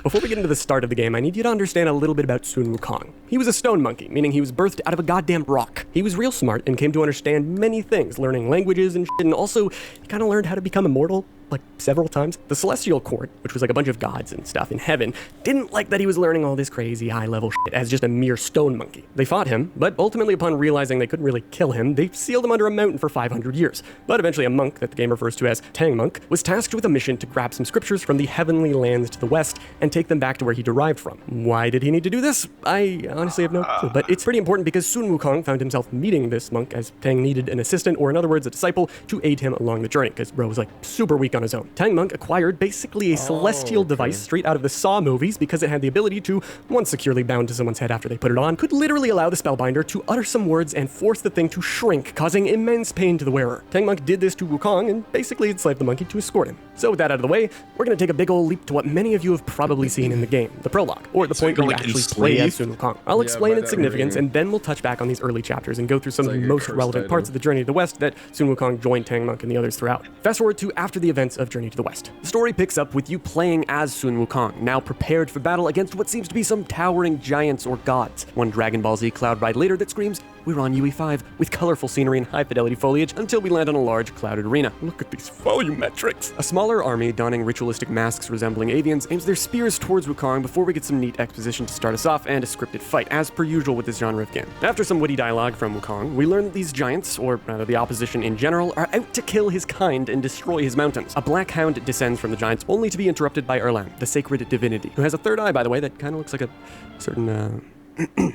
Before we get into the start of the game, I need you to understand a little bit about Sun Wukong. He was a stone monkey, meaning he was birthed out of a goddamn rock. He was real smart and came to understand many things, learning languages and shit, and also he kind of learned how to become immortal, like several times. The Celestial Court, which was like a bunch of gods and stuff in heaven, didn't like that he was learning all this crazy high-level shit as just a mere stone monkey. They fought him, but ultimately upon realizing they couldn't really kill him, they sealed him under a mountain for 500 years. But eventually a monk, that the game refers to as Tang Monk, was tasked with a mission to grab some scriptures from the heavenly lands to the west and take them back to where he derived from. Why did he need to do this? I honestly have no clue, but it's pretty important because Sun Wukong found himself meeting this monk as Tang needed an assistant, or in other words, a disciple, to aid him along the journey, because bro was like super weak on his own. Tang Monk acquired basically a celestial device straight out of the Saw movies because it had the ability to, once securely bound to someone's head after they put it on, could literally allow the spellbinder to utter some words and force the thing to shrink, causing immense pain to the wearer. Tang Monk did this to Wukong and basically enslaved the monkey to escort him. So with that out of the way, we're going to take a big old leap to what many of you have probably seen in the game, the prologue, or the point where you actually play as Sun Wukong. I'll explain its significance and then we'll touch back on these early chapters and go through some of the most relevant parts of the Journey to the West that Sun Wukong joined Tang Monk and the others throughout. Fast forward to after the events of Journey to the West. The story picks up with you playing as Sun Wukong, now prepared for battle against what seems to be some towering giants or gods. One Dragon Ball Z cloud ride later that screams, we're on UE5, with colorful scenery and high-fidelity foliage until we land on a large, clouded arena. Look at these volumetrics! A smaller army donning ritualistic masks resembling avians aims their spears towards Wukong before we get some neat exposition to start us off and a scripted fight, as per usual with this genre of game. After some witty dialogue from Wukong, we learn that these giants, or rather the opposition in general, are out to kill his kind and destroy his mountains. A black hound descends from the giants, only to be interrupted by Erlang, the sacred divinity, who has a third eye, by the way, that kind of looks like a certain,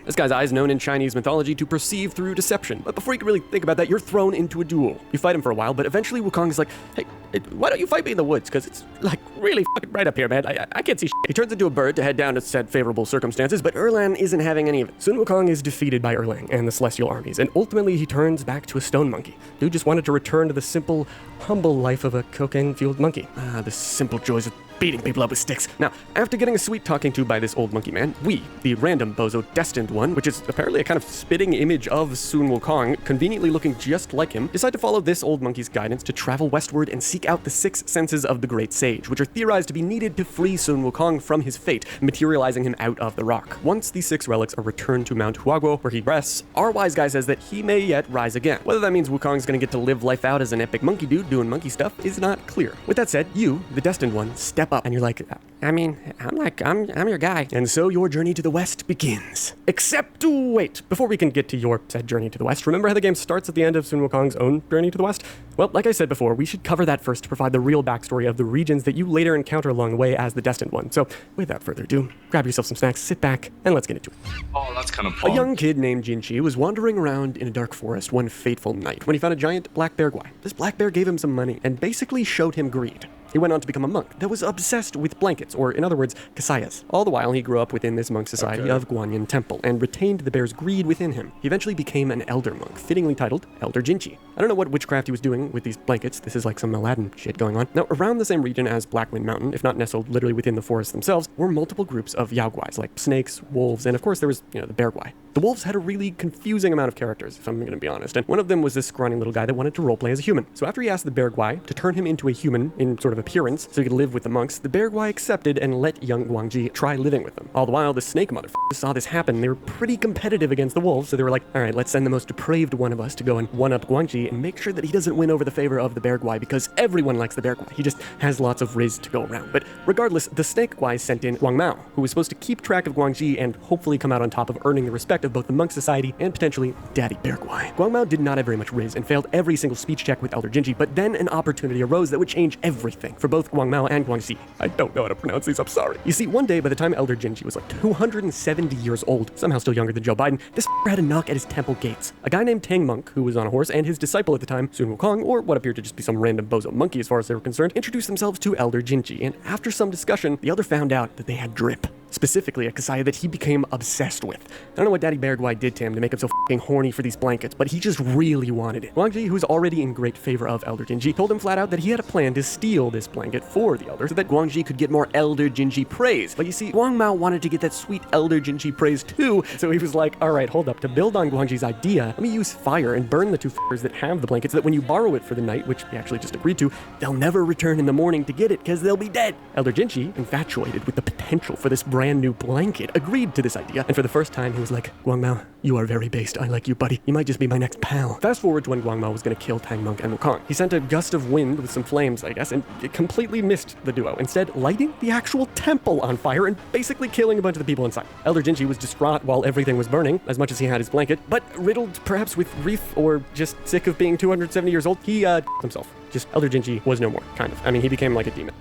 This guy's eye is known in Chinese mythology to perceive through deception, but before you can really think about that, you're thrown into a duel. You fight him for a while, but eventually Wukong is like, hey, why don't you fight me in the woods? Because it's like really fucking right up here, man. I can't see shit. He turns into a bird to head down to said favorable circumstances, but Erlang isn't having any of it. Sun Wukong is defeated by Erlang and the Celestial armies, and ultimately he turns back to a stone monkey. Dude just wanted to return to the simple, humble life of a cocaine-fueled monkey. The simple joys of beating people up with sticks. Now, after getting a sweet talking to by this old monkey man, we, the random bozo Destined One, which is apparently a kind of spitting image of Sun Wukong, conveniently looking just like him, decide to follow this old monkey's guidance to travel westward and seek out the 6 senses of the Great Sage, which are theorized to be needed to free Sun Wukong from his fate, materializing him out of the rock. Once these 6 relics are returned to Mount Huaguo, where he rests, our wise guy says that he may yet rise again. Whether that means Wukong's gonna get to live life out as an epic monkey dude doing monkey stuff is not clear. With that said, you, the Destined One, step up and you're like, I'm your guy. And so your journey to the west begins. Except to wait, before we can get to your said journey to the west, remember how the game starts at the end of Sun Wukong's own journey to the west? Well, like I said before, we should cover that first to provide the real backstory of the regions that you later encounter along the way as the Destined One. So, without further ado, grab yourself some snacks, sit back, and let's get into it. Oh, that's kind of fun. A young kid named Jinchi was wandering around in a dark forest one fateful night when he found a giant black bear guy. This black bear gave him some money and basically showed him greed. He went on to become a monk that was obsessed with blankets, or in other words, kasayas. All the while, he grew up within this monk society of Guanyin Temple and retained the bear's greed within him. He eventually became an elder monk, fittingly titled Elder Jinchi. I don't know what witchcraft he was doing with these blankets. This is like some Aladdin shit going on. Now, around the same region as Blackwind Mountain, if not nestled literally within the forests themselves, were multiple groups of yaoguais, like snakes, wolves, and of course there was, the bear guai. The wolves had a really confusing amount of characters, if I'm going to be honest, and one of them was this scrawny little guy that wanted to roleplay as a human. So after he asked the bear guai to turn him into a human in sort of of appearance so he could live with the monks, the Bear Guai accepted and let young Guangji try living with them. All the while, the snake motherfuckers saw this happen. They were pretty competitive against the wolves, so they were like, all right, let's send the most depraved one of us to go and one-up Guangji and make sure that he doesn't win over the favor of the Bear Guai, because everyone likes the Bear Guai. He just has lots of riz to go around. But regardless, the snake Guai sent in Guang Mao, who was supposed to keep track of Guangji and hopefully come out on top of earning the respect of both the monk society and potentially Daddy Bear Guai. Guang Mao did not have very much riz and failed every single speech check with Elder Jinji, but then an opportunity arose that would change everything for both Guang Mao and Guangxi. I don't know how to pronounce these, I'm sorry. You see, one day by the time Elder Jinji was like 270 years old, somehow still younger than Joe Biden, this had a knock at his temple gates. A guy named Tang Monk, who was on a horse, and his disciple at the time, Sun Wukong, or what appeared to just be some random bozo monkey as far as they were concerned, introduced themselves to Elder Jinji, and after some discussion, the elder found out that they had drip. Specifically, a Kasaya that he became obsessed with. I don't know what Daddy Bear Guai did to him to make him so f***ing horny for these blankets, but he just really wanted it. Guangji, who's already in great favor of Elder Jinji, told him flat out that he had a plan to steal this blanket for the elder so that Guangji could get more Elder Jinji praise. But you see, Guang Mao wanted to get that sweet Elder Jinji praise too, so he was like, alright, hold up, to build on Guangji's idea, let me use fire and burn the two f***ers that have the blanket so that when you borrow it for the night, which he actually just agreed to, they'll never return in the morning to get it because they'll be dead. Elder Jinji, infatuated with the potential for this brand new blanket, agreed to this idea, and for the first time he was like, Guang Mao, you are very based. I like you, buddy. You might just be my next pal. Fast forward to when Guang Mao was going to kill Tang Monk and Wukong. He sent a gust of wind with some flames, I guess, and it completely missed the duo, instead lighting the actual temple on fire and basically killing a bunch of the people inside. Elder Jinji was distraught while everything was burning, as much as he had his blanket, but riddled perhaps with grief or just sick of being 270 years old, he himself. Just Elder Jinji was no more, kind of. I mean, he became like a demon.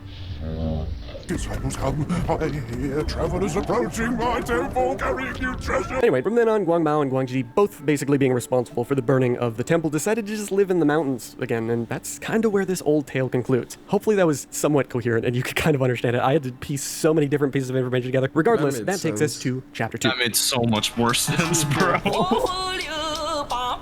Disciples come, I hear travelers approaching my temple carrying you treasure. Anyway, from then on, Guang Mao and Guangji, both basically being responsible for the burning of the temple, decided to just live in the mountains again, and that's kind of where this old tale concludes. Hopefully that was somewhat coherent and you could kind of understand it. I had to piece so many different pieces of information together. Regardless, that takes us to chapter 2. That made so much more sense, bro. Oh yeah,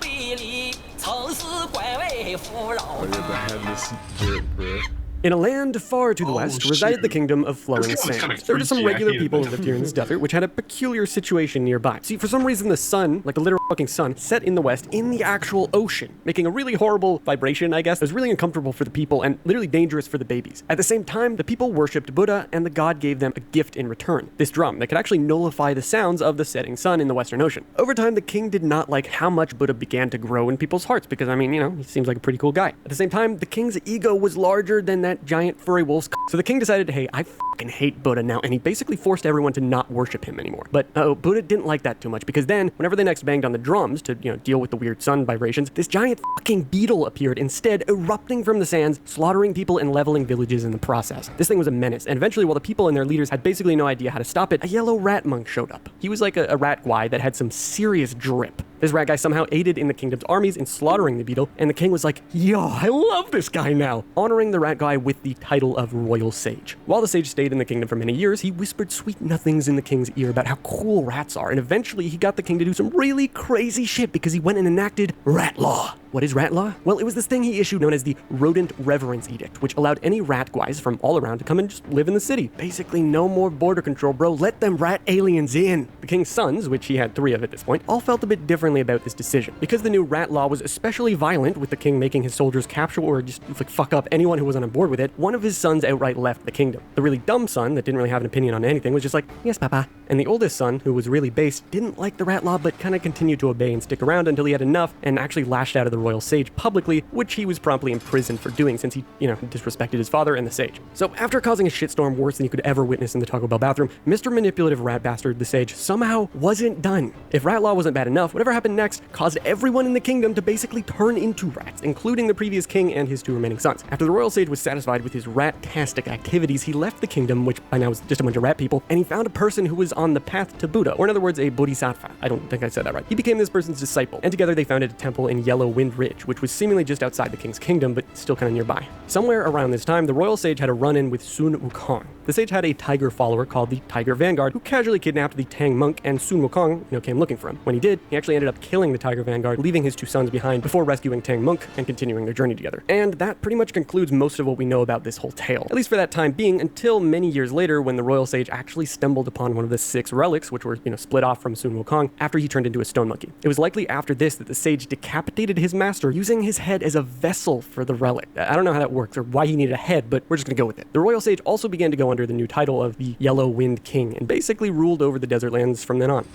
the headless drip, bro. In a land far to the west resided the kingdom of Flowing Sands. There were just some regular people who lived here in this desert, which had a peculiar situation nearby. See, for some reason the sun, like the literal fucking sun, set in the west in the actual ocean, making a really horrible vibration, I guess. It was really uncomfortable for the people and literally dangerous for the babies. At the same time, the people worshipped Buddha, and the god gave them a gift in return, this drum that could actually nullify the sounds of the setting sun in the Western Ocean. Over time, the king did not like how much Buddha began to grow in people's hearts, because, I mean, you know, he seems like a pretty cool guy. At the same time, the king's ego was larger than that giant furry wolf's so the king decided, hey, I fucking hate Buddha now, and he basically forced everyone to not worship him anymore. But Buddha didn't like that too much, because then, whenever they next banged on the drums to, you know, deal with the weird sun vibrations, this giant fucking beetle appeared instead, erupting from the sands, slaughtering people and leveling villages in the process. This thing was a menace, and eventually, while the people and their leaders had basically no idea how to stop it, a yellow rat monk showed up. He was like a rat guai that had some serious drip. This rat guy somehow aided in the kingdom's armies in slaughtering the beetle, and the king was like, yo, I love this guy now, honoring the rat guy with the title of royal sage. While the sage stayed in the kingdom for many years, he whispered sweet nothings in the king's ear about how cool rats are, and eventually he got the king to do some really crazy shit because he went and enacted rat law. What is rat law? Well, it was this thing he issued known as the Rodent Reverence Edict, which allowed any rat guys from all around to come and just live in the city. Basically, no more border control, bro. Let them rat aliens in. The king's sons, which he had 3 of at this point, all felt a bit differently about this decision. Because the new rat law was especially violent, with the king making his soldiers capture or just like fuck up anyone who wasn't on board with it, one of his sons outright left the kingdom. The really dumb son, that didn't really have an opinion on anything, was just like, yes, papa. And the oldest son, who was really based, didn't like the rat law, but kind of continued to obey and stick around until he had enough and actually lashed out at the royal sage publicly, which he was promptly imprisoned for doing since he, you know, disrespected his father and the sage. So after causing a shitstorm worse than you could ever witness in the Taco Bell bathroom, Mr. Manipulative Rat Bastard, the sage, somehow wasn't done. If rat law wasn't bad enough, whatever happened next caused everyone in the kingdom to basically turn into rats, including the previous king and his 2 remaining sons. After the royal sage was satisfied with his rat-tastic activities, he left the kingdom, which by now was just a bunch of rat people, and he found a person who was on the path to Buddha, or in other words, a bodhisattva. I don't think I said that right. He became this person's disciple, and together they founded a temple in Yellow Wind Ridge, which was seemingly just outside the king's kingdom, but still kind of nearby. Somewhere around this time, the royal sage had a run-in with Sun Wukong. the sage had a tiger follower called the Tiger Vanguard who casually kidnapped the Tang monk, and Sun Wukong, came looking for him. When he did, he actually ended up killing the Tiger Vanguard, leaving his 2 sons behind before rescuing Tang monk and continuing their journey together. And that pretty much concludes most of what we know about this whole tale, at least for that time being, until many years later when the royal sage actually stumbled upon one of the 6 relics, which were, split off from Sun Wukong after he turned into a stone monkey. It was likely after this that the sage decapitated his master using his head as a vessel for the relic. I don't know how that works or why he needed a head, but we're just gonna go with it. The royal sage also began to go under the new title of the Yellow Wind King and basically ruled over the desert lands from then on.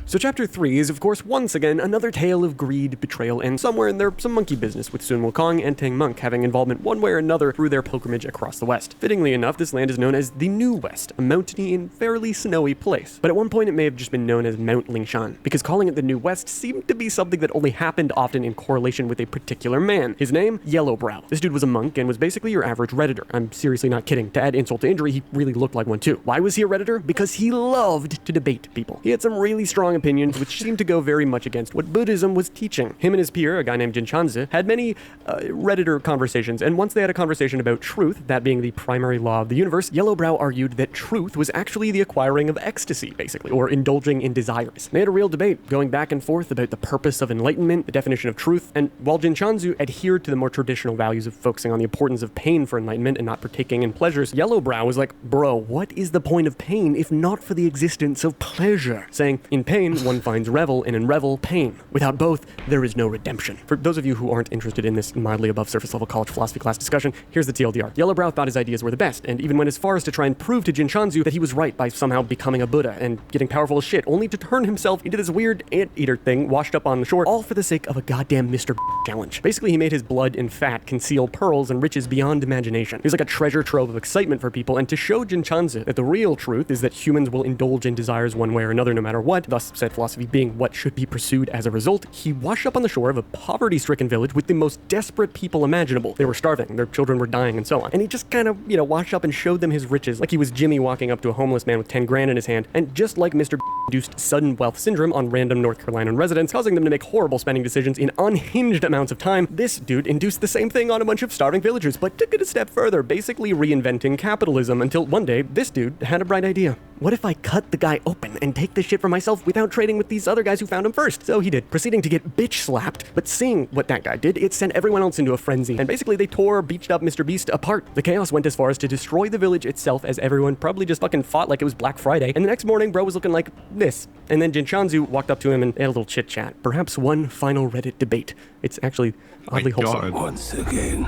So chapter 3 is of course once again another tale of greed, betrayal, and somewhere in there some monkey business with Sun Wukong and Tang monk having involvement one way or another through their pilgrimage across the west. Fittingly enough, this land is known as the New West, a mountainy and fairly snowy place. But at one point it may have just been known as Mount Lingshan, because calling it the New West seemed to be something that only happened often in correlation with a particular man. His name? Yellowbrow. This dude was a monk and was basically your average Redditor. I'm seriously not kidding. To add insult to injury, he really looked like one too. Why was he a Redditor? Because he loved to debate people. He had some really strong opinions which seemed to go very much against what Buddhism was teaching. Him and his peer, a guy named Jin Shanzi, had many Redditor conversations, and once they had a conversation about truth, that being the primary law of the universe, Yellowbrow argued that truth was actually the acquiring of ecstasy, basically, or indulging in desires. They had a real debate, going back and forth about the purpose of enlightenment, the definition of truth, and while Jin Shanzi adhered to the more traditional values of focusing on the importance of pain for enlightenment and not partaking in pleasures, Yellowbrow was like, bro, what is the point of pain if not for the existence of pleasure? Saying, in pain, one finds revel, and in revel, pain. Without both, there is no redemption. For those of you who aren't interested in this mildly above surface level college philosophy class discussion, here's the TLDR. Yellowbrow thought his ideas were the best, and even went as far as to try and prove to Jin Shanzi that he was right by somehow becoming a Buddha and getting powerful as shit, only to turn himself into this weird anteater thing washed up on the shore, all for the sake of a goddamn Mr. challenge. Basically, he made his blood and fat conceal pearls and riches beyond imagination. He was like a treasure trove of excitement for people, and to show Jin Shanzi that the real truth is that humans will indulge in desires one way or another no matter what, thus said philosophy being what should be pursued as a result, he washed up on the shore of a poverty-stricken village with the most desperate people imaginable. They were starving, their children were dying, and so on. And he just kind of, washed up and showed them his riches, like he was Jimmy walking up to a homeless man with 10 grand in his hand, and just like Mr. induced sudden wealth syndrome on random North Carolina residents, causing them to make horrible spending decisions in unhinged amounts of time, this dude induced the same thing on a bunch of starving villagers, but took it a step further, basically reinventing capitalism, until one day, this dude had a bright idea. What if I cut the guy open and take the shit for myself without trading with these other guys who found him first? So he did, proceeding to get bitch slapped, but seeing what that guy did, it sent everyone else into a frenzy, and basically they tore beached up Mr. Beast apart. The chaos went as far as to destroy the village itself, as everyone probably just fucking fought like it was Black Friday, and the next morning bro was looking like this. And then Jin Shanzi walked up to him and they had a little chit chat. Perhaps one final Reddit debate. It's actually oddly wholesome. Once again,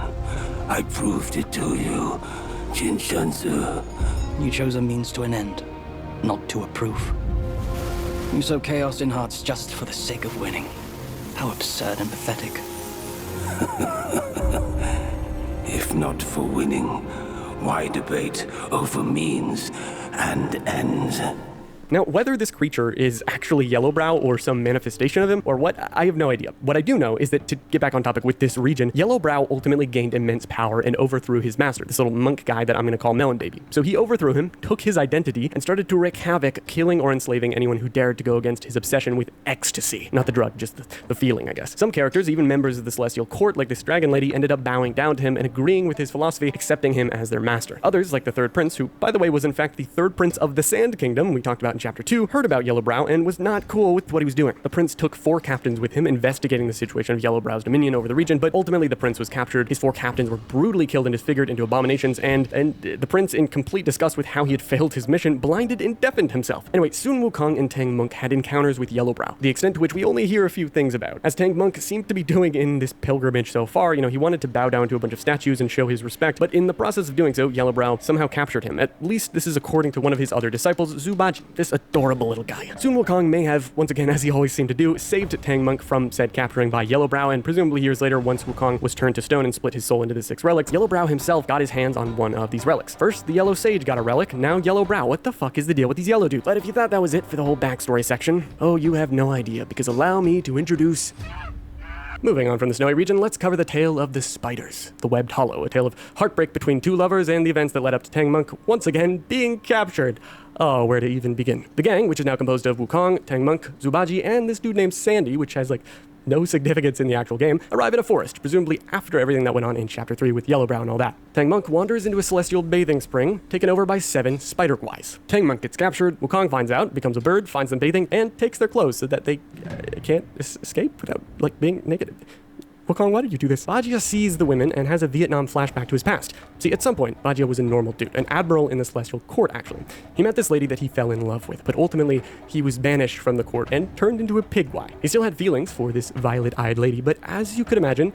I proved it to you, Jin Shanzi. You chose a means to an end, not to a proof. You sow chaos in hearts just for the sake of winning. How absurd and pathetic. If not for winning, why debate over means and ends? Now, whether this creature is actually Yellowbrow or some manifestation of him or what, I have no idea. What I do know is that, to get back on topic with this region, Yellowbrow ultimately gained immense power and overthrew his master, this little monk guy that I'm going to call Melon Baby. So he overthrew him, took his identity, and started to wreak havoc, killing or enslaving anyone who dared to go against his obsession with ecstasy. Not the drug, just the feeling, I guess. Some characters, even members of the Celestial Court, like this dragon lady, ended up bowing down to him and agreeing with his philosophy, accepting him as their master. Others, like the Third Prince, who, by the way, was in fact the Third Prince of the Sand Kingdom, we talked about in Chapter 2, heard about Yellowbrow and was not cool with what he was doing. The prince took 4 captains with him, investigating the situation of Yellowbrow's dominion over the region, but ultimately the prince was captured, his 4 captains were brutally killed and disfigured into abominations, and the prince, in complete disgust with how he had failed his mission, blinded and deafened himself. Anyway, Sun Wukong and Tang monk had encounters with Yellowbrow, the extent to which we only hear a few things about. As Tang monk seemed to be doing in this pilgrimage so far, he wanted to bow down to a bunch of statues and show his respect, but in the process of doing so, Yellowbrow somehow captured him. At least this is according to one of his other disciples, Zubaji, this adorable little guy. Sun Wukong may have, once again, as he always seemed to do, saved Tang monk from said capturing by Yellowbrow, and presumably years later, once Wukong was turned to stone and split his soul into the 6 relics, Yellowbrow himself got his hands on one of these relics. First, the Yellow Sage got a relic, now Yellowbrow. What the fuck is the deal with these yellow dudes? But if you thought that was it for the whole backstory section, oh, you have no idea, because allow me to introduce... Moving on from the snowy region, let's cover the tale of the Spiders, the Webbed Hollow, a tale of heartbreak between 2 lovers and the events that led up to Tang monk once again being captured. Oh, where to even begin? The gang, which is now composed of Wukong, Tang monk, Zubaji, and this dude named Sandy, which has like no significance in the actual game, arrive in a forest, presumably after everything that went on in Chapter 3 with Yellowbrow and all that. Tang Monk wanders into a celestial bathing spring, taken over by 7 spider guys. Tang Monk gets captured, Wukong finds out, becomes a bird, finds them bathing, and takes their clothes so that they can't escape without, like, being naked. Wukong, why did you do this? Bajia sees the women and has a Vietnam flashback to his past. See, at some point, Bajia was a normal dude, an admiral in the Celestial Court, actually. He met this lady that he fell in love with, but ultimately, he was banished from the court and turned into a pigwai. He still had feelings for this violet-eyed lady, but as you could imagine,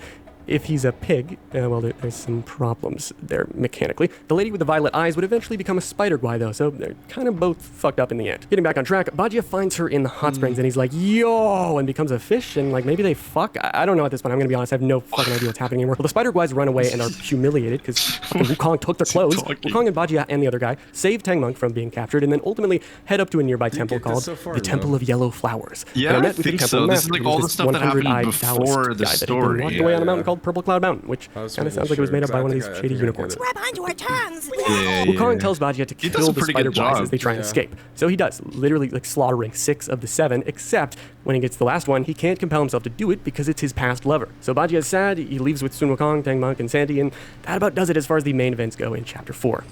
if he's a pig, well, there's some problems there mechanically. The lady with the violet eyes would eventually become a spider guy, though, so they're kind of both fucked up in the end. Getting back on track, Bajia finds her in the hot springs, and he's like, yo, and becomes a fish, and like maybe they fuck. I don't know at this point. I'm gonna be honest. I have no fucking idea what's happening anymore. Well, the spider guys run away and are humiliated because Wukong took their clothes. Wukong and Bajia and the other guy save Tang Monk from being captured, and then ultimately head up to a nearby temple called the Temple of Yellow Flowers. Yeah, I think so. This is like all the stuff that happened before the story. Walked away on a mountain called Purple Cloud Mountain, which kind of sounds like it was made up by one of these shady unicorns. We're behind your tongues. Wukong tells Bajia to kill the spider guys as they try and escape. So he does, literally like slaughtering 6 of the 7, except when he gets to the last one, he can't compel himself to do it because it's his past lover. So Bajia is sad, he leaves with Sun Wukong, Tang Monk, and Sandy, and that about does it as far as the main events go in Chapter 4.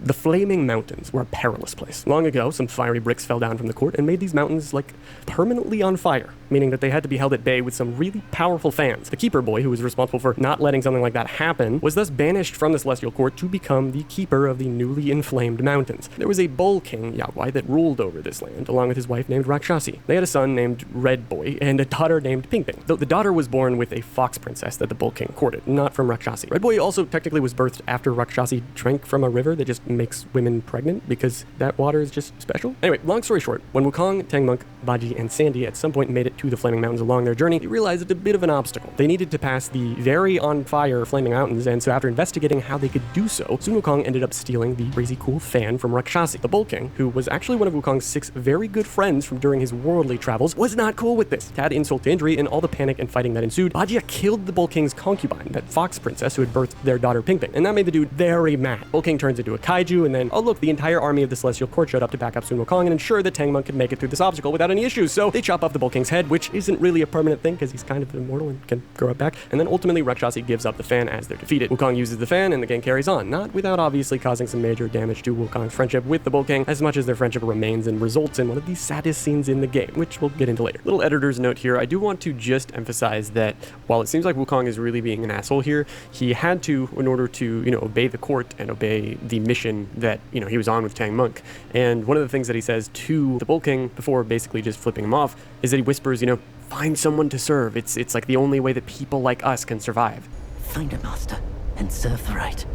The Flaming Mountains were a perilous place. Long ago, some fiery bricks fell down from the court and made these mountains, like, permanently on fire, meaning that they had to be held at bay with some really powerful fans. The Keeper Boy, who was responsible for not letting something like that happen, was thus banished from the Celestial Court to become the keeper of the newly inflamed mountains. There was a Bull King, Yao Guai, that ruled over this land, along with his wife named Rakshasi. They had a son named Red Boy and a daughter named Ping Ping, though the daughter was born with a fox princess that the Bull King courted, not from Rakshasi. Red Boy also technically was birthed after Rakshasi drank from a river that just makes women pregnant because that water is just special. Anyway, long story short, when Wukong, Tang Monk, Baji, and Sandy at some point made it to the Flaming Mountains along their journey, they realized it's a bit of an obstacle. They needed to pass the very on fire Flaming Mountains, and so after investigating how they could do so, Sun Wukong ended up stealing the crazy cool fan from Rakshasi. The Bull King, who was actually one of Wukong's 6 very good friends from during his worldly travels, was not cool with this. To add insult to injury, in all the panic and fighting that ensued, Bajia killed the Bull King's concubine, that fox princess who had birthed their daughter Ping Ping, and that made the dude very mad. Bull King turns into a kaiju, and then, oh look, the entire army of the Celestial Court showed up to back up Sun Wukong and ensure that Tang Monk could make it through this obstacle without any issues. So they chop off the Bull King's head, which isn't really a permanent thing because he's kind of immortal and can grow it back. And then ultimately Rakshasi gives up the fan as they're defeated. Wukong uses the fan and the gang carries on, not without obviously causing some major damage to Wukong's friendship with the Bull King, as much as their friendship remains and results in one of the saddest scenes in the game, which we'll get into later. Little editor's note here, I do want to just emphasize that while it seems like Wukong is really being an asshole here, he had to, in order to, obey the court and obey the mission that, he was on with Tang Monk. And one of the things that he says to the Bull King before basically just flipping him off is that he whispers, find someone to serve. It's like the only way that people like us can survive. Find a master and serve the right.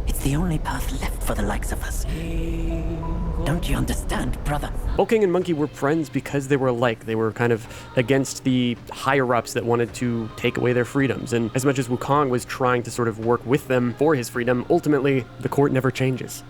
It's the only path left for the likes of us. Don't you understand, brother? Bull King and Monkey were friends because they were alike. They were kind of against the higher-ups that wanted to take away their freedoms. And as much as Wukong was trying to sort of work with them for his freedom, ultimately, the court never changes.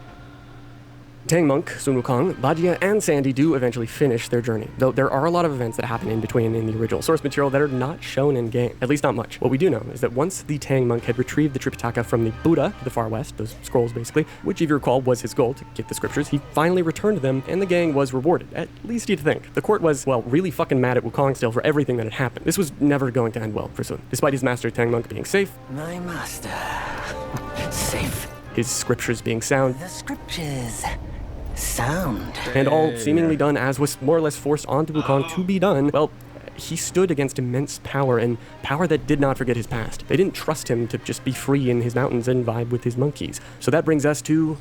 Tang Monk, Sun Wukong, Bajia, and Sandy do eventually finish their journey, though there are a lot of events that happen in between in the original source material that are not shown in game, at least not much. What we do know is that once the Tang Monk had retrieved the Tripitaka from the Buddha to the far west, those scrolls basically, which if you recall was his goal to get the scriptures, he finally returned them and the gang was rewarded, at least you'd think. The court was, well, really fucking mad at Wukong still for everything that had happened. This was never going to end well for Sun, despite his master Tang Monk being safe. My master. Safe. His scriptures being sound. The scriptures. Sound. And all seemingly done as was more or less forced onto Wukong to be done. Well, he stood against immense power, and power that did not forget his past. They didn't trust him to just be free in his mountains and vibe with his monkeys. So that brings us to...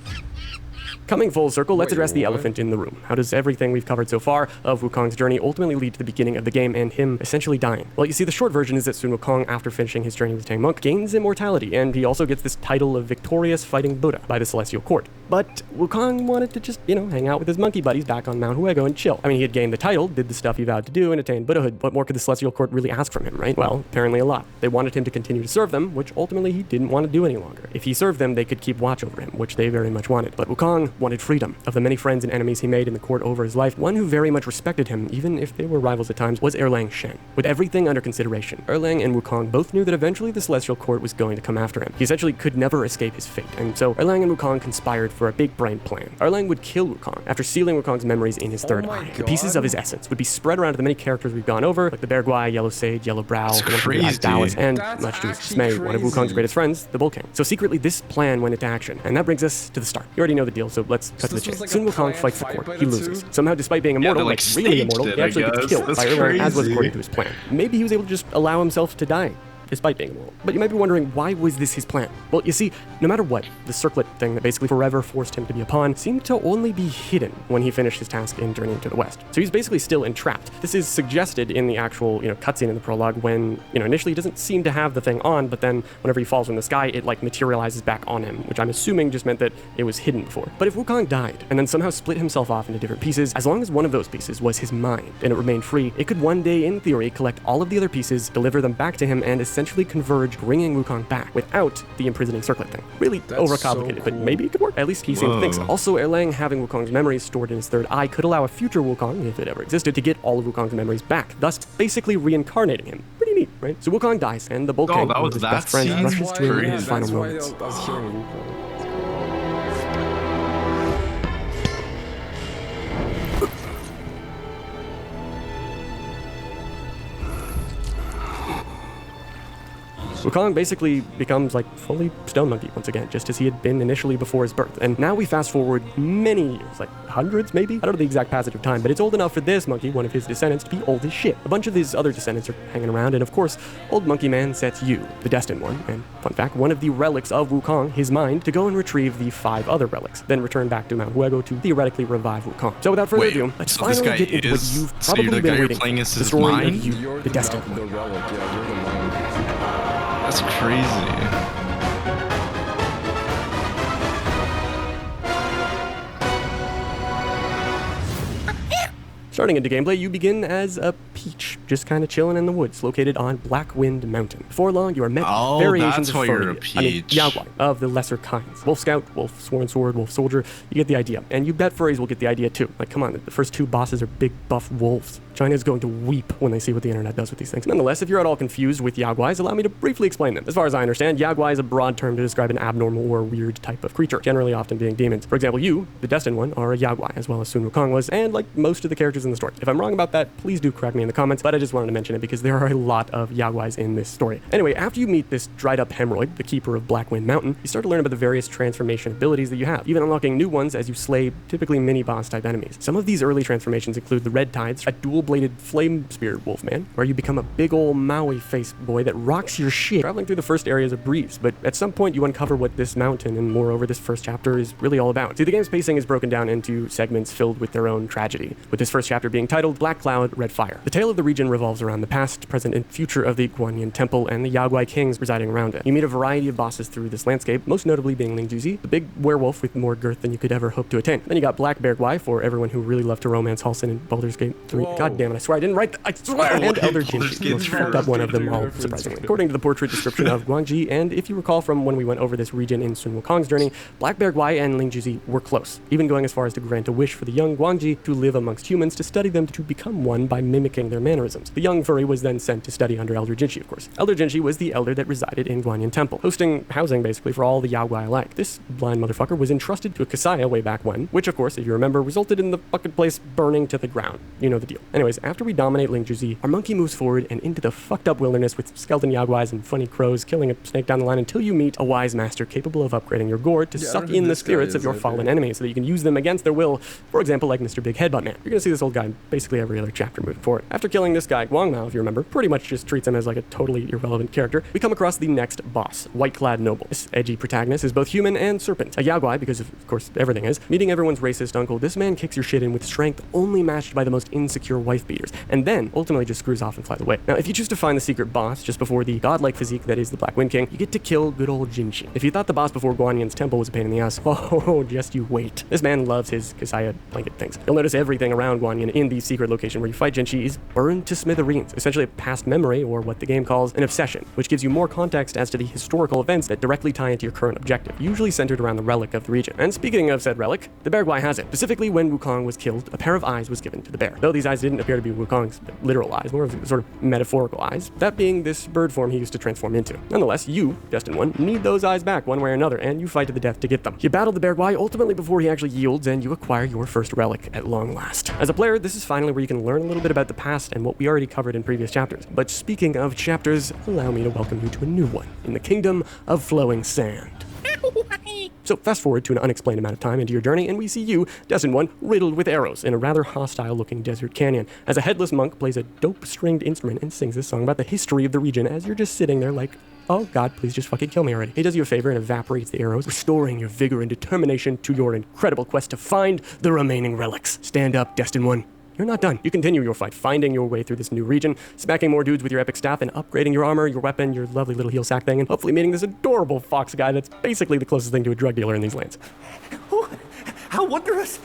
Coming full circle, let's address the elephant in the room. How does everything we've covered so far of Wukong's journey ultimately lead to the beginning of the game and him essentially dying? Well, you see, the short version is that Sun Wukong, after finishing his journey with Tang Monk, gains immortality, and he also gets this title of victorious fighting Buddha by the Celestial Court. But Wukong wanted to just, hang out with his monkey buddies back on Mount Huego and chill. I mean, he had gained the title, did the stuff he vowed to do, and attained Buddhahood. What more could the Celestial Court really ask from him, right? Well, apparently a lot. They wanted him to continue to serve them, which ultimately he didn't want to do any longer. If he served them, they could keep watch over him, which they very much wanted. But Wukong wanted freedom. Of the many friends and enemies he made in the court over his life, one who very much respected him, even if they were rivals at times, was Erlang Shen. With everything under consideration, Erlang and Wukong both knew that eventually the Celestial Court was going to come after him. He essentially could never escape his fate, and so Erlang and Wukong conspired for for a big-brain plan. Erlang would kill Wukong after sealing Wukong's memories in his third eye. The pieces of his essence would be spread around to the many characters we've gone over, like the Bear Guai, Yellow Sage, Yellow Brow, Dallas, and, much to his dismay, one of Wukong's greatest friends, the Bull King. So secretly, this plan went into action, and that brings us to the start. You already know the deal, so let's cut to the chase. Sun Wukong fights the court. He loses. Somehow, despite being immortal, like really immortal, he actually gets killed by Erlang, as was according to his plan. Maybe he was able to just allow himself to die, despite being immortal. But you might be wondering, why was this his plan? Well, you see, no matter what, the circlet thing that basically forever forced him to be a pawn seemed to only be hidden when he finished his task in Journey into the West. So he's basically still entrapped. This is suggested in the actual, cutscene in the prologue when, initially he doesn't seem to have the thing on, but then whenever he falls from the sky, it materializes back on him, which I'm assuming just meant that it was hidden before. But if Wukong died and then somehow split himself off into different pieces, as long as one of those pieces was his mind and it remained free, it could one day, in theory, collect all of the other pieces, deliver them back to him, and essentially converge, bringing Wukong back without the imprisoning circlet thing. Really overcomplicated, so cool. But maybe it could work. At least he seemed to think so. Also, Erlang having Wukong's memories stored in his third eye could allow a future Wukong, if it ever existed, to get all of Wukong's memories back, thus basically reincarnating him. Pretty neat, right? So Wukong dies, and the Bull King, one of his best friends, rushes to him in his final moments. Wukong basically becomes fully Stone Monkey once again, just as he had been initially before his birth. And now we fast forward many years, hundreds maybe? I don't know the exact passage of time, but it's old enough for this monkey, one of his descendants, to be old as shit. A bunch of his other descendants are hanging around, and of course, old Monkey Man sets you, the Destined One, and fun fact, one of the relics of Wukong, his mind, to go and retrieve the 5 other relics, then return back to Mount Huego to theoretically revive Wukong. So without further ado, let's finally get into what you've probably been waiting for, the story of you, the Destined One. That's crazy. Starting into gameplay, you begin as a peach, just kind of chilling in the woods, located on Blackwind Mountain. Before long, you are met with variations of furry, Yaguai, of the lesser kinds. Wolf Scout, Wolf Sworn Sword, Wolf Soldier, you get the idea. And you bet furries will get the idea too. Come on, the first 2 bosses are big buff wolves. China's going to weep when they see what the internet does with these things. Nonetheless, if you're at all confused with Yaguais, allow me to briefly explain them. As far as I understand, Yaguai is a broad term to describe an abnormal or weird type of creature, generally often being demons. For example, you, the Destined One, are a Yaguai, as well as Sun Wukong was, and like most of the characters in the story. If I'm wrong about that, please do correct me in the comments, but I just wanted to mention it because there are a lot of Yaguais in this story. Anyway, after you meet this dried up hemorrhoid, the keeper of Blackwind Mountain, you start to learn about the various transformation abilities that you have, even unlocking new ones as you slay typically mini-boss type enemies. Some of these early transformations include the Red Tides, a dual-bladed flame-speared wolfman, where you become a big ol' Maui-faced boy that rocks your shit, traveling through the first areas of Breeze, but at some point you uncover what this mountain, and moreover this first chapter, is really all about. See, the game's pacing is broken down into segments filled with their own tragedy, with this first chapter being titled Black Cloud, Red Fire. The tale of the region revolves around the past, present, and future of the Guanyin Temple and the Yaguai kings residing around it. You meet a variety of bosses through this landscape, most notably being Ling Juzi, the big werewolf with more girth than you could ever hope to attain. Then you got Black Bear Guai for everyone who really loved to romance Halsin in Baldur's Gate 3. Whoa. God damn it, I swear I didn't write I swear! And Elder Jinchi, the most fucked up one of them all, surprisingly. According to the portrait description of Guangji, and if you recall from when we went over this region in Sun Wukong's journey, Black Bear Guai and Ling Juzi were close, even going as far as to grant a wish for the young Guangji to live amongst humans, to study them to become one by mimicking their mannerisms. The young furry was then sent to study under Elder Jinchi, of course. Elder Jinchi was the elder that resided in Guanyin Temple, hosting housing basically for all the Yaguai alike. This blind motherfucker was entrusted to a Kasaya way back when, which of course, if you remember, resulted in the fucking place burning to the ground. You know the deal. Anyways, after we dominate Ling Juzi, our monkey moves forward and into the fucked up wilderness with skeleton Yaguais and funny crows, killing a snake down the line until you meet a wise master capable of upgrading your gourd to suck in the spirits of your fallen enemies so that you can use them against their will, for example, like Mr. Big Headbutt Man. You're gonna see this old guy in basically every other chapter moving forward. After killing this guy, Guang Mao, if you remember, pretty much just treats him as like a totally irrelevant character, we come across the next boss, White-Clad Noble. This edgy protagonist is both human and serpent. A Yaguai, because of course everything is. Meeting everyone's racist uncle, this man kicks your shit in with strength only matched by the most insecure wife beaters, and then ultimately just screws off and flies away. Now, if you choose to find the secret boss just before the godlike physique that is the Black Wind King, you get to kill good old Jinchi. If you thought the boss before Guanyin's temple was a pain in the ass, oh, just you wait. This man loves his Kasaya blanket things. You'll notice everything around Guanyin in the secret location where you fight Jinchi is burned to smithereens, essentially a past memory, or what the game calls an obsession, which gives you more context as to the historical events that directly tie into your current objective, usually centered around the relic of the region. And speaking of said relic, the Bear Guai has it. Specifically, when Wukong was killed, a pair of eyes was given to the bear. Though these eyes didn't appear to be Wukong's literal eyes, more of sort of metaphorical eyes, that being this bird form he used to transform into. Nonetheless, you, Destined One, need those eyes back one way or another, and you fight to the death to get them. You battle the Bear Guai ultimately before he actually yields, and you acquire your first relic at long last. As a player, this is finally where you can learn a little bit about the past and what we already covered in previous chapters. But speaking of chapters, allow me to welcome you to a new one in the Kingdom of Flowing Sand. So fast forward to an unexplained amount of time into your journey, and we see you, Destined One, riddled with arrows in a rather hostile-looking desert canyon, as a headless monk plays a dope-stringed instrument and sings this song about the history of the region as you're just sitting there like, oh god, please just fucking kill me already. He does you a favor and evaporates the arrows, restoring your vigor and determination to your incredible quest to find the remaining relics. Stand up, Destined One. You're not done. You continue your fight, finding your way through this new region, smacking more dudes with your epic staff, and upgrading your armor, your weapon, your lovely little heel sack thing, and hopefully meeting this adorable fox guy that's basically the closest thing to a drug dealer in these lands. Oh, how wondrous!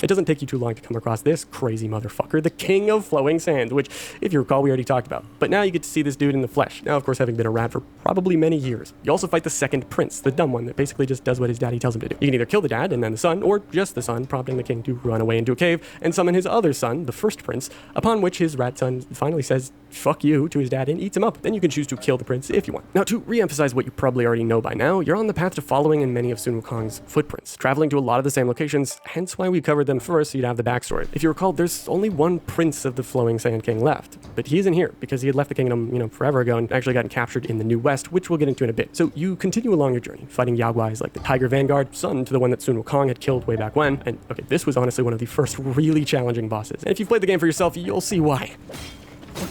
It doesn't take you too long to come across this crazy motherfucker, the King of Flowing Sands, which, if you recall, we already talked about. But now you get to see this dude in the flesh, now of course having been a rat for probably many years. You also fight the second prince, the dumb one that basically just does what his daddy tells him to do. You can either kill the dad and then the son, or just the son, prompting the king to run away into a cave and summon his other son, the first prince, upon which his rat son finally says, fuck you, to his dad and eats him up. Then you can choose to kill the prince if you want. Now, to re-emphasize what you probably already know by now, you're on the path to following in many of Sun Wukong's footprints, traveling to a lot of the same locations, hence why we covered them first so you'd have the backstory. If you recall, there's only one prince of the Flowing Sand King left, but he isn't here because he had left the kingdom, forever ago and actually gotten captured in the New West, which we'll get into in a bit. So you continue along your journey, fighting Yao Guais like the Tiger Vanguard, son to the one that Sun Wukong had killed way back when, and okay, this was honestly one of the first really challenging bosses, and if you've played the game for yourself, you'll see why.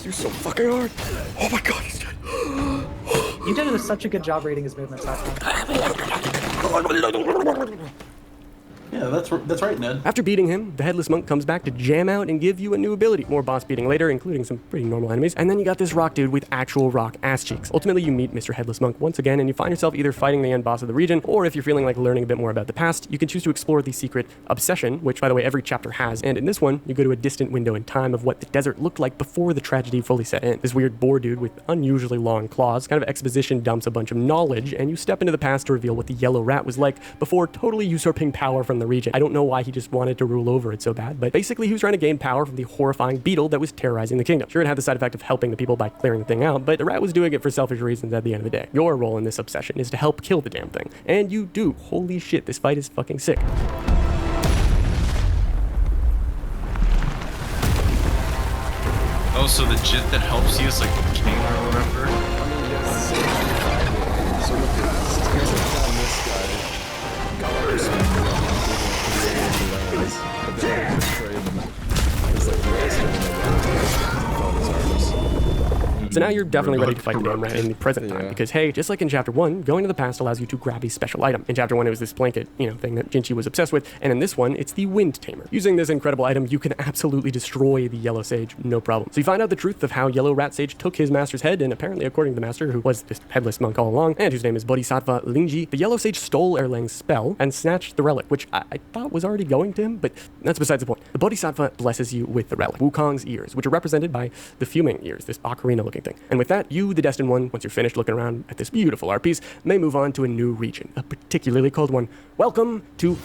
You're so fucking hard. Oh my god, he's dead. You did such a good job reading his movements last time. Yeah, that's right, Ned. After beating him, the Headless Monk comes back to jam out and give you a new ability. More boss beating later, including some pretty normal enemies. And then you got this rock dude with actual rock ass cheeks. Ultimately, you meet Mr. Headless Monk once again, and you find yourself either fighting the end boss of the region, or if you're feeling like learning a bit more about the past, you can choose to explore the secret Obsession, which, by the way, every chapter has. And in this one, you go to a distant window in time of what the desert looked like before the tragedy fully set in. This weird boar dude with unusually long claws kind of exposition dumps a bunch of knowledge, and you step into the past to reveal what the yellow rat was like before totally usurping power from the region. I don't know why he just wanted to rule over it so bad, but basically he was trying to gain power from the horrifying beetle that was terrorizing the kingdom. Sure, it had the side effect of helping the people by clearing the thing out, but the rat was doing it for selfish reasons at the end of the day. Your role in this obsession is to help kill the damn thing. And you do. Holy shit, this fight is fucking sick. Oh, so the jit that helps you is like the king or whatever? So look at this guy. But then betrayed him. It's like the rest of his arms. So now you're definitely ready to fight the damn rat in the present time, because hey, just like in Chapter 1, going to the past allows you to grab a special item. In Chapter 1, it was this blanket, thing that Jinchi was obsessed with, and in this one, it's the Wind Tamer. Using this incredible item, you can absolutely destroy the Yellow Sage, no problem. So you find out the truth of how Yellow Rat Sage took his master's head, and apparently, according to the master, who was this headless monk all along, and whose name is Bodhisattva Lingji, the Yellow Sage stole Erlang's spell and snatched the relic, which I thought was already going to him, but that's besides the point. The Bodhisattva blesses you with the relic, Wukong's ears, which are represented by the fuming ears, this ocarina-looking thing. And with that, you, the Destined One, once you're finished looking around at this beautiful art piece, may move on to a new region, a particularly cold one. Welcome to...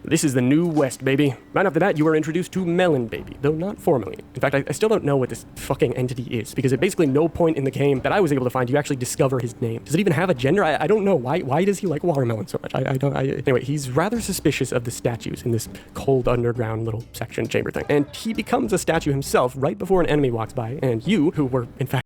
This is the New West, baby. Right off the bat, you are introduced to Melon Baby, though not formally. In fact, I still don't know what this fucking entity is, because at basically no point in the game that I was able to find do you actually discover his name. Does it even have a gender? I don't know. Why does he like watermelon so much? Anyway, he's rather suspicious of the statues in this cold underground little section chamber thing. And he becomes a statue himself right before an enemy walks by, and you, who were in fact